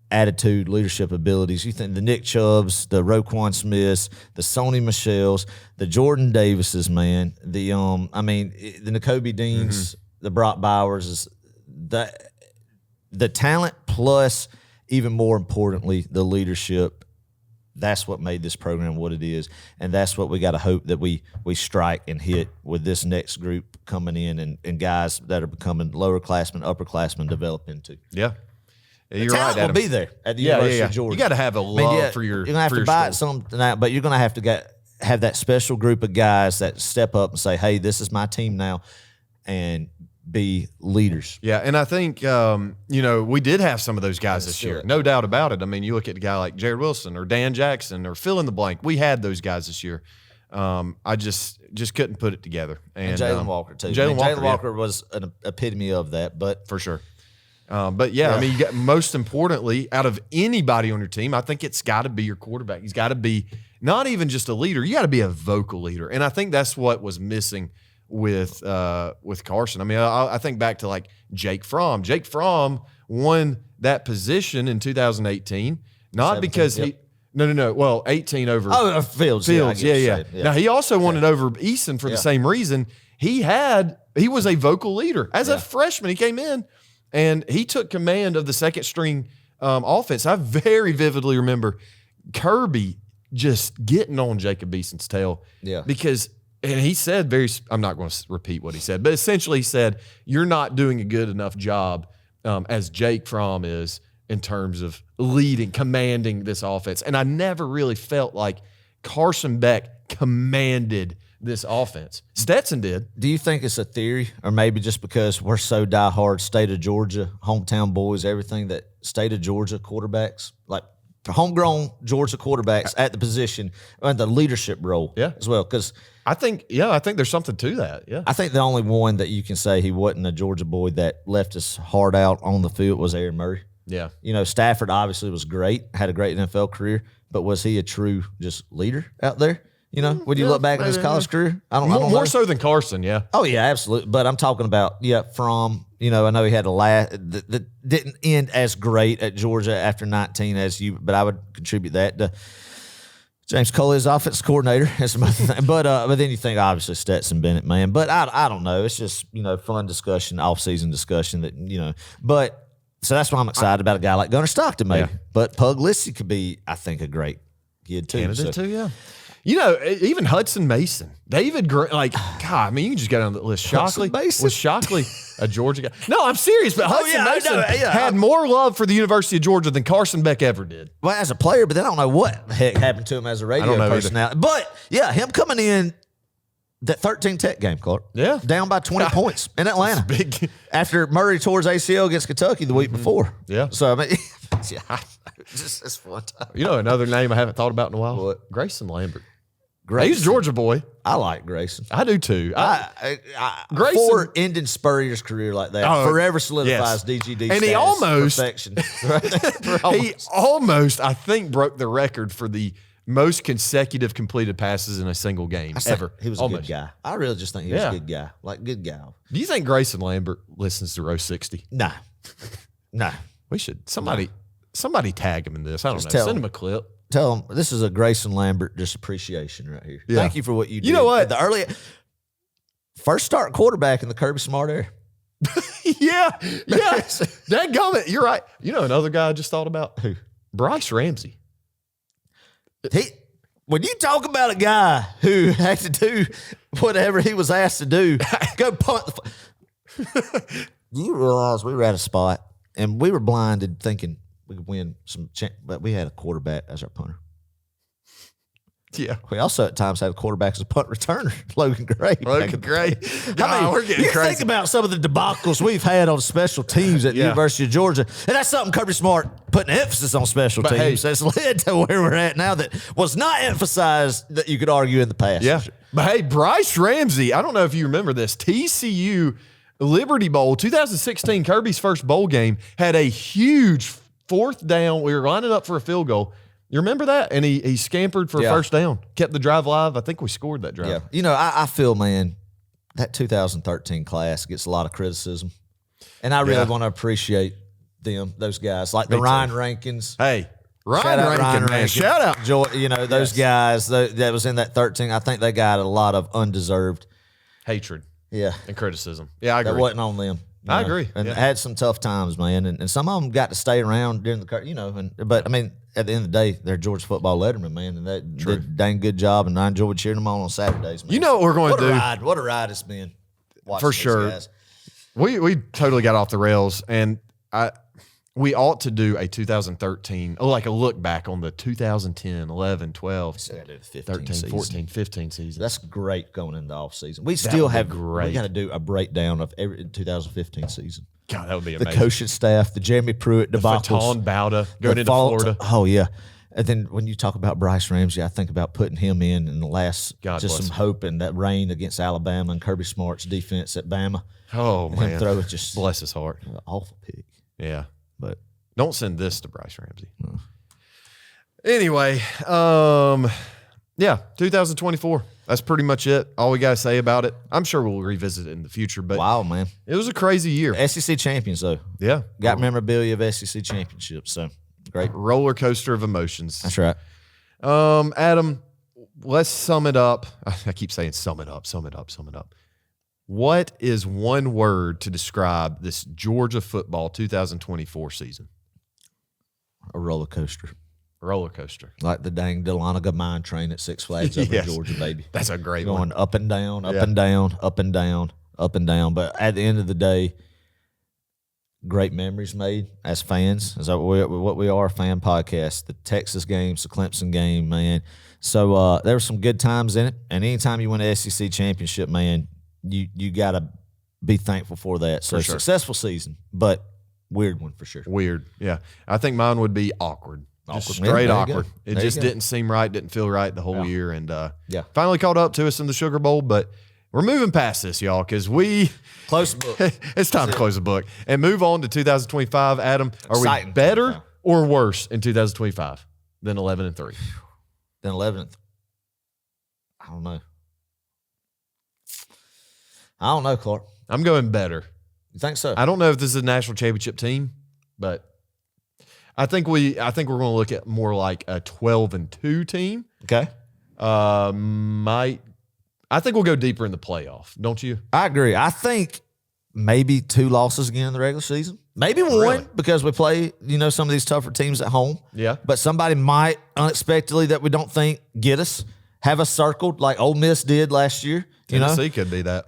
attitude, leadership abilities. You think the Nick Chubbs, the Roquan Smiths, the Sony Michels, the Jordan Davises, man, the Nakobe Deans, the Brock Bowers, the talent plus, even more importantly, the leadership that's what made this program what it is, and that's what we got to hope that we strike and hit with this next group coming in and guys that are becoming lower classmen, upperclassmen develop into. Yeah. You're Talent right, Adam. will be there at the University of Georgia. You got to have a love for your. You're gonna have to buy something out, but you're gonna have to have that special group of guys that step up and say, "Hey, this is my team now," and be leaders. Yeah, and I think we did have some of those guys this year, no doubt about it. I mean, you look at a guy like Jared Wilson or Dan Jackson or fill in the blank. We had those guys this year. I just couldn't put it together. And Jalen Walker too. Jalen Walker was an epitome of that, but for sure. But yeah, I mean, you got, most importantly, out of anybody on your team, I think it's got to be your quarterback. He's got to be not even just a leader. You got to be a vocal leader, and I think that's what was missing with Carson. I mean, I think back to like Jake Fromm. Jake Fromm won that position in 2018, not because he. No. Well, 18 over Fields. Fields, yeah. Now he also won it over Eason for the same reason. He was a vocal leader as a freshman. He came in. And he took command of the second string offense. I very vividly remember Kirby just getting on Jacob Eason's tail. Yeah. Because, and he said I'm not going to repeat what he said, but essentially he said, you're not doing a good enough job as Jake Fromm is in terms of leading, commanding this offense. And I never really felt like Carson Beck commanded this offense. Stetson did. Do you think it's a theory, or maybe just because we're so diehard state of Georgia, hometown boys, everything, that state of Georgia quarterbacks, like homegrown Georgia quarterbacks at the position and the leadership role as well? Because I think there's something to that. Yeah. I think the only one that you can say he wasn't a Georgia boy that left his heart out on the field was Aaron Murray. Yeah. Stafford obviously was great, had a great NFL career, but was he a true just leader out there? When you look back at his college career, I don't know. More so than Carson, yeah. Oh, yeah, absolutely. But I'm talking about, Fromm, I know he had a last that didn't end as great at Georgia after 19 as you, but I would contribute that to James Coley's offensive coordinator and some other thing. But then you think, obviously, Stetson Bennett, man. But I don't know. It's just, fun discussion, off-season discussion that, But, so that's why I'm excited about a guy like Gunnar Stockton, maybe. Yeah. But Puglisi could be, I think, a great kid, too. Candidate, too, yeah. Even Hudson Mason, David Green, God, I mean, you can just get on the list. Shockley was Shockley a Georgia guy? No, I'm serious, but Hudson Mason had more love for the University of Georgia than Carson Beck ever did. Well, as a player, but then I don't know what the heck happened to him as a radio personality. But, him coming in that 13 Tech game, Clark. Yeah. Down by 20 points in Atlanta. Big. After Murray tore his ACL against Kentucky the week before. Yeah. So, I mean, it's fun time. Another name I haven't thought about in a while? What? Grayson Lambert. Grayson. He's a Georgia boy. I like Grayson. I do too. Grayson, for ending Spurrier's career like that, forever solidifies DGD and he almost perfection. He almost, I think, broke the record for the most consecutive completed passes in a single game ever. He was a good guy. I really just think he was a good guy. Good guy. Do you think Grayson Lambert listens to Row 60? No. We should. Somebody tag him in this. I don't know. Send him a clip. Tell him this is a Grayson Lambert just appreciation right here. Yeah. Thank you for what you did. You know what? The early first start quarterback in the Kirby Smart era. yeah. Dadgummit, you're right. Another guy I just thought about? Who? Bryce Ramsey. When you talk about a guy who had to do whatever he was asked to do, go punt the you realize we were at a spot and we were blinded thinking we could win some, but we had a quarterback as our punter. Yeah. We also at times had a quarterback as a punt returner, Logan Gray. We're getting you crazy. Think about some of the debacles we've had on special teams at the University of Georgia, and that's something Kirby Smart putting emphasis on special teams that's led to where we're at now that was not emphasized that you could argue in the past. Yeah. But hey, Bryce Ramsey, I don't know if you remember this, TCU Liberty Bowl, 2016, Kirby's first bowl game, had a huge fourth down. We were lining up for a field goal. You remember that? And he scampered for a first down, kept the drive alive. I think we scored that drive. Yeah. I feel, man, that 2013 class gets a lot of criticism. And I really want to appreciate those guys, like the Ryan Rankins. Hey, Ryan Rankin. Shout out. Those guys that was in that 13, I think they got a lot of undeserved hatred. Yeah. And criticism. Yeah, I agree. That wasn't on them. I agree. And Yeah. had some tough times, man. And some of them got to stay around during the, but I mean, at the end of the day, they're Georgia football letterman, man. And they did a dang good job. And I enjoyed cheering them on Saturdays, man. You know what we're going to do? What a ride it's been. For sure. Guys. We totally got off the rails, and we ought to do a 2013, like a look back on the 2010, 11, 12, So I did the 15 13, season. 14, 15 season. That's great going into the off season. We still have great. We got to do a breakdown of every 2015 season. God, that would be The amazing. coaching staff, the Jeremy Pruitt debacles, Faton Bauda going the into fault- Florida. Oh yeah. And then when you talk about Bryce Ramsey, I think about putting him in the last, God just bless some him. hope in that rain against Alabama and Kirby Smart's defense at Bama. Oh, And man. him throw it just Bless his heart. awful pick. Yeah. But Don't send this to Bryce Ramsey. Anyway, yeah, 2024. That's pretty much it. All we got to say about it. I'm sure we'll revisit it in the future, but wow, man. it was a crazy year. SEC champions though. Yeah. Got memorabilia of SEC championships. So great. Roller coaster of emotions. That's right. Adam, let's sum it up. I keep saying sum it up. What is one word to describe this Georgia football 2024 season? A roller coaster. Roller coaster. Like the dang Dahlonega mine train at Six Flags over Yes. in Georgia, baby. That's a great one. Going up and down, up Yeah. and down, up and down, up and down. But at the end of the day, great memories made as fans. Is that what we are, a fan podcast. The Texas games, the Clemson game, man. So there were some good times in it. And anytime you win an SEC championship, man, you got to be thankful for that. So For sure. successful season, but weird one for sure. Weird. Yeah. I think mine would be awkward. Just Awkward. Yeah, straight there you awkward. go. It There you just go. didn't seem right, didn't feel right the whole year. And Yeah. finally caught up to us in the Sugar Bowl, but we're moving past this, y'all, because Close book. it's time to close the book and move on to 2025. Adam, are Exciting we better 25. or worse in 2025 than 11-3? Then 11th. I don't know, Clark. I'm going better. You think so? I don't know if this is a national championship team, but I think we're going to look at more like a 12-2 team. Okay. I think we'll go deeper in the playoff, don't you? I agree. I think maybe 2 losses again in the regular season. Maybe one Really? because we play, some of these tougher teams at home. Yeah. But somebody might unexpectedly that we don't think get us, have us circled like Ole Miss did last year. Tennessee could be that.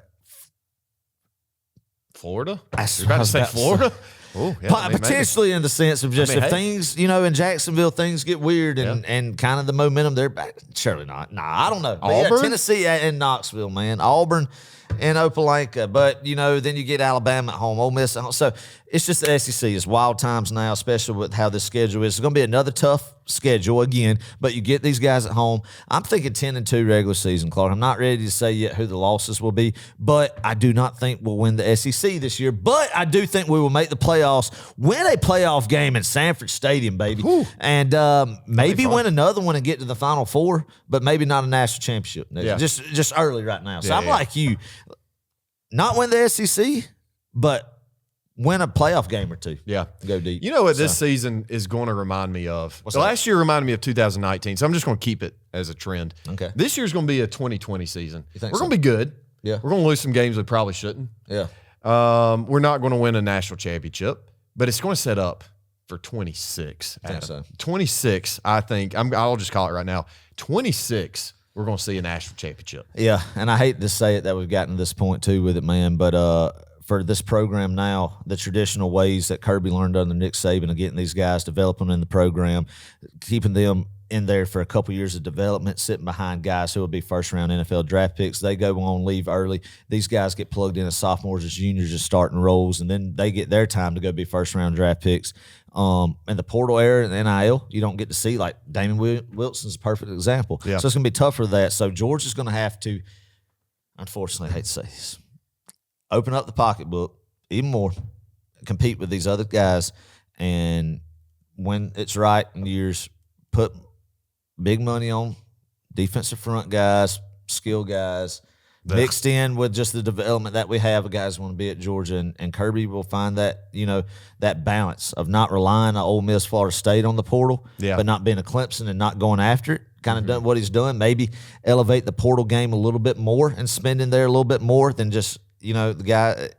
Florida? That's You're about what I to was say about to Florida? Oh, yeah. I mean, maybe. Potentially in the sense of just I mean, if hey. things, in Jacksonville, things get weird and kind of the momentum there. Surely not. Nah, I don't know. But yeah, Auburn? Tennessee and Knoxville, man. Auburn and Opelika. But, then you get Alabama at home, Ole Miss at home. So it's just the SEC. It's wild times now, especially with how this schedule is. It's going to be another tough schedule again, but you get these guys at home. I'm thinking 10-2 regular season, Clark. I'm not ready to say yet who the losses will be, but I do not think we'll win the SEC this year. But I do think we will make the playoffs, win a playoff game in Sanford Stadium, baby, and maybe fun. win another one and get to the Final Four, but maybe not a national championship. Yeah. Just early right now. So Yeah, I'm yeah. like you, not win the SEC, but win a playoff game or two. Yeah. Go deep. You know what this season is going to remind me of? What's Last year reminded me of 2019, so I'm just going to keep it as a trend. Okay. This year's going to be a 2020 season. think We're so? going to be good. Yeah. We're going to lose some games we probably shouldn't. Yeah. We're not going to win a national championship, but it's going to set up for 26. I think Adam. so. 26, I think. I'll just call it right now. 26, we're going to see a national championship. Yeah, and I hate to say it that we've gotten to this point too with it, man, but for this program now, the traditional ways that Kirby learned under Nick Saban of getting these guys, developing them in the program, keeping them in there for a couple years of development, sitting behind guys who will be first-round NFL draft picks. They go on leave early. These guys get plugged in as sophomores, as juniors, as starting roles, and then they get their time to go be first-round draft picks. In the portal era and NIL, you don't get to see, like Damon Wilson's a perfect example. Yeah. So it's going to be tough for that. So Georgia's going to have to, unfortunately, I hate to say this, open up the pocketbook even more, compete with these other guys, and when it's right in years, put big money on defensive front guys, skill guys, mixed in with just the development that we have of guys who want to be at Georgia. And Kirby will find that, that balance of not relying on Ole Miss, Florida State on the portal, but not being a Clemson and not going after it. Kind of done what he's doing. Maybe elevate the portal game a little bit more and spend in there a little bit more than just, the guy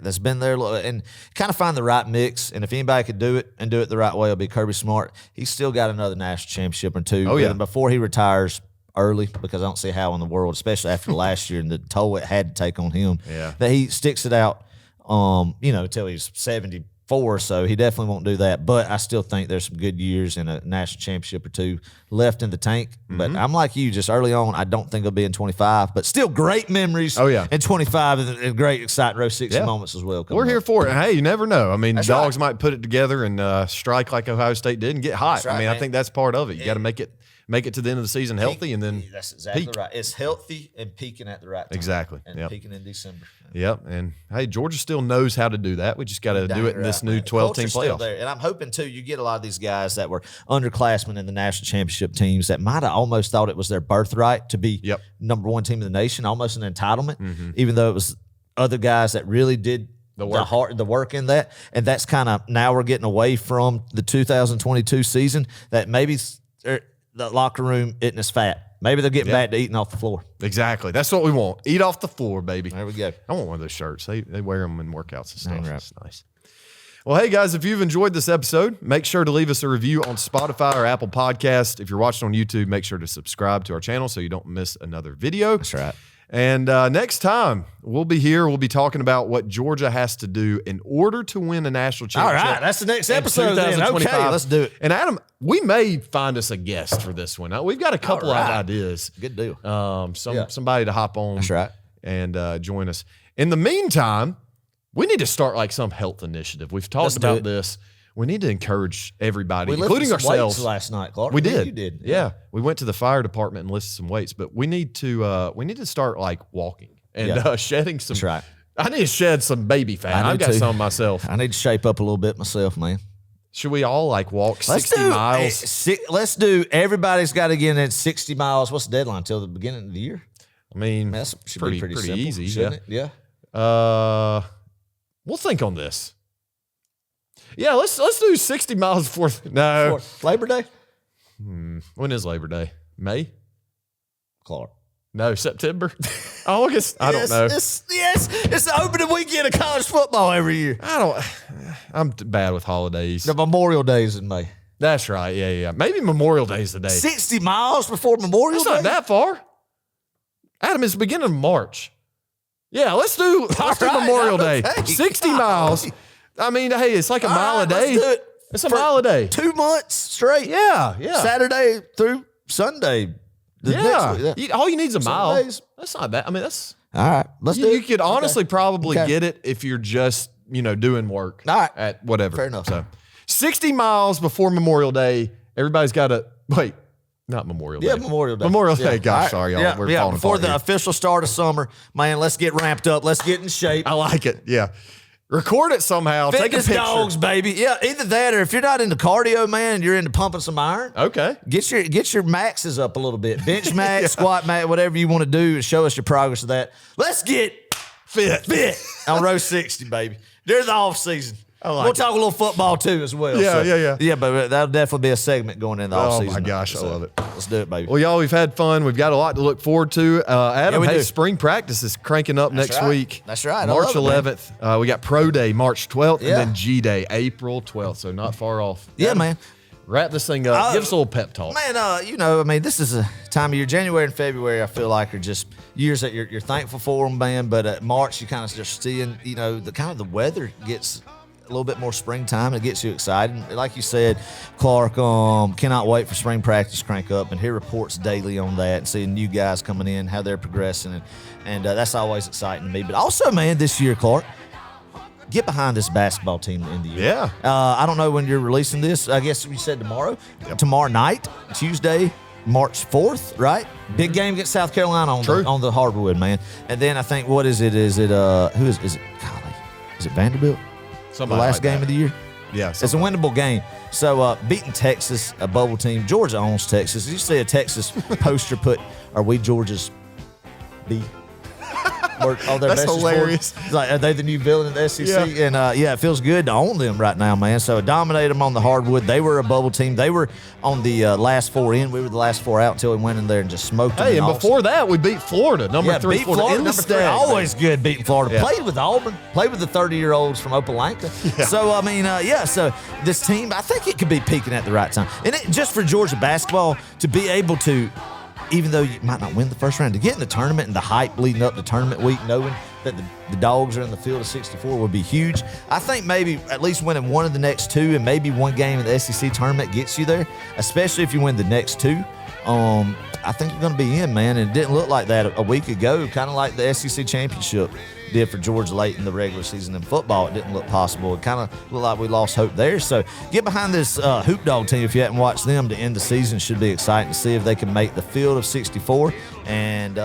that's been there and kind of find the right mix. And if anybody could do it and do it the right way, it'll be Kirby Smart. He's still got another national championship or two. Oh, yeah. Before he retires early, because I don't see how in the world, especially after last year and the toll it had to take on him, that he sticks it out, until he's 74 or so. He definitely won't do that. But I still think there's some good years and a national championship or two left in the tank. But I'm like you, just early on, I don't think it'll be in 25, but still great memories. Oh, yeah. In 25 and great, exciting row 60 moments as well. We're here for it. And hey, you never know. I mean, That's Dawgs right. might put it together and strike like Ohio State did and get hot. That's right, I mean, man. I think that's part of it. You got to make it to the end of the season healthy and then That's exactly peak. right. It's healthy and peaking at the right time. Exactly. And Yep. peaking in December. Yep. And hey, Georgia still knows how to do that. We just got to do it in this new 12-team playoff. There. And I'm hoping, too, you get a lot of these guys that were underclassmen in the national championship teams that might have almost thought it was their birthright to be number one team in the nation, almost an entitlement, even though it was other guys that really did the work in that. And that's kind of now we're getting away from the 2022 season that maybe the locker room isn't as fat. Maybe they're getting back to eating off the floor. Exactly. That's what we want. Eat off the floor, baby. There we go. I want one of those shirts. They wear them in workouts and stuff. Right. It's nice. Well, hey, guys, if you've enjoyed this episode, make sure to leave us a review on Spotify or Apple Podcast. If you're watching on YouTube, make sure to subscribe to our channel so you don't miss another video. That's right. And next time, we'll be here. We'll be talking about what Georgia has to do in order to win a national championship. All right, that's the next in episode then. 2025. Okay, let's do it. And Adam, we may find us a guest for this one. We've got a couple All of right. ideas. Good deal. Somebody to hop on. That's right. And join us. In the meantime, we need to start like some health initiative. We've talked Let's do about it. this. We need to encourage everybody, We lifted including some ourselves. weights last night, Clark. We Yeah, did. You did. Yeah. We went to the fire department and lifted some weights, but we need to start like walking and shedding some. That's right. I need to shed some baby fat. I I've do got too. some myself. I need to shape up a little bit myself, man. Should we all like walk 60 miles? Let's do. Everybody's got to get in at 60 miles. What's the deadline? Till the beginning of the year? I mean, That should pretty be pretty simple, easy. shouldn't it? Yeah. We'll think on this. Yeah, let's do 60 miles before. No. For Labor Day? When is Labor Day? May? Clark. No, September. August. I don't know. It's the opening weekend of college football every year. I'm bad with holidays. The Memorial Day is in May. That's right. Yeah. Maybe Memorial Day's the day. 60 miles before Memorial It's Day? not that far. Adam, it's the beginning of March. Yeah, let's do right, Memorial Day. okay. 60 miles. I mean, hey, it's like a mile a day. Let's do it. It's a For mile a day. 2 months straight. Yeah. Saturday through Sunday. The next week, All you need is a mile. days. That's not bad. I mean, that's All right. Let's do you it. could honestly probably Okay. get it if you're just, doing work All right. at whatever. Fair enough. So 60 miles before Memorial Day. Everybody's got to wait. Not Memorial Day. Yeah, Memorial Day. Memorial Yeah. Day. Gosh, All right. sorry, y'all. Yeah, We're falling before apart the here. official start of summer, man, let's get ramped up. Let's get in shape. I like it. Yeah. Record it somehow. Fitness Take a picture. dogs, baby. Yeah, either that or if you're not into cardio, man, and you're into pumping some iron, Okay. get your maxes up a little bit. Bench max, squat max, whatever you want to do to show us your progress of that. Let's get fit on row 60, baby. During the off season. like We'll it. talk a little football too as well. Yeah. Yeah, but that'll definitely be a segment going in the off season. my gosh, I love it. Let's do it, baby. Well, y'all, we've had fun. We've got a lot to look forward to. Adam, we hey, do. spring practice is cranking up next right. week. That's right. I March love it, 11th. We got Pro Day March 12th Yeah. and then G Day April 12th. So not far off. Yeah, Adam, man. Wrap this thing up. Give us a little pep talk. Man, this is a time of year. January and February, I feel like, are just years that you're thankful for them, man. But March, you kind of just seeing, the weather gets a little bit more springtime. It gets you excited. Like you said, Clark, cannot wait for spring practice to crank up and hear reports daily on that and seeing new guys coming in, how they're progressing. And that's always exciting to me. But also, man, this year, Clark, get behind this basketball team in the year. Yeah. I don't know when you're releasing this. I guess you said tomorrow. Tomorrow night, Tuesday, March 4th, right? Big game against South Carolina on the hardwood, man. And then I think, what is it? Is it who is it? Golly, is it Vanderbilt? Somebody The last like game that. of the year. Yeah. It's a winnable game. So beating Texas, a bubble team. Georgia owns Texas. Did you see a Texas poster put, "Are we Georgia's B?" their That's message hilarious. board. It's like, are they the new villain in the SEC? Yeah. And it feels good to own them right now, man. So dominate them on the hardwood. They were a bubble team. They were on the last four in. We were the last four out until we went in there and just smoked them. Hey, and before that, we beat Florida, number 3. beat Florida in the number 3. state. Always good beating Florida. Yeah. Played with Auburn. Played with the 30-year-olds from Opelika. Yeah. So, I mean, so this team, I think it could be peaking at the right time. And just for Georgia basketball to be able to, even though you might not win the first round, to get in the tournament and the hype leading up to tournament week, knowing that the Dawgs are in the field of 64 would be huge. I think maybe at least winning one of the next 2 and maybe one game in the SEC tournament gets you there, especially if you win the next 2. I think you're going to be in, man. And it didn't look like that a week ago, kind of like the SEC championship did for Georgia late in the regular season in football. It didn't look possible. It kind of looked like we lost hope there. So get behind this Hoop Dog team if you haven't watched them to end the season. Should be exciting to see if they can make the field of 64. And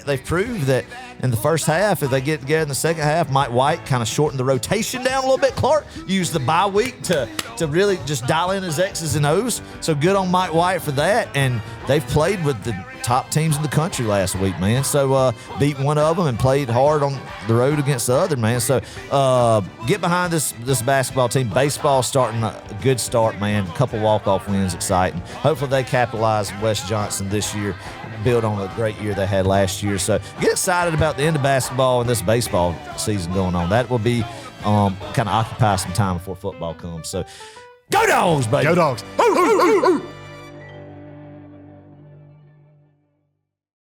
they've proved that in the first half, if they get together in the second half, Mike White kind of shortened the rotation down a little bit, Clark. Used the bye week to really just dial in his X's and O's. So good on Mike White for that. And they've played with the top teams in the country last week, man. So beat one of them and played hard on the road against the other, man. So get behind this basketball team. Baseball starting a good start, man. A couple walk-off wins, exciting. Hopefully they capitalize on Wes Johnson this year, build on a great year they had last year. So get excited about the end of basketball and this baseball season going on. That will be kind of occupy some time before football comes. So go Dogs, baby. Go Dogs.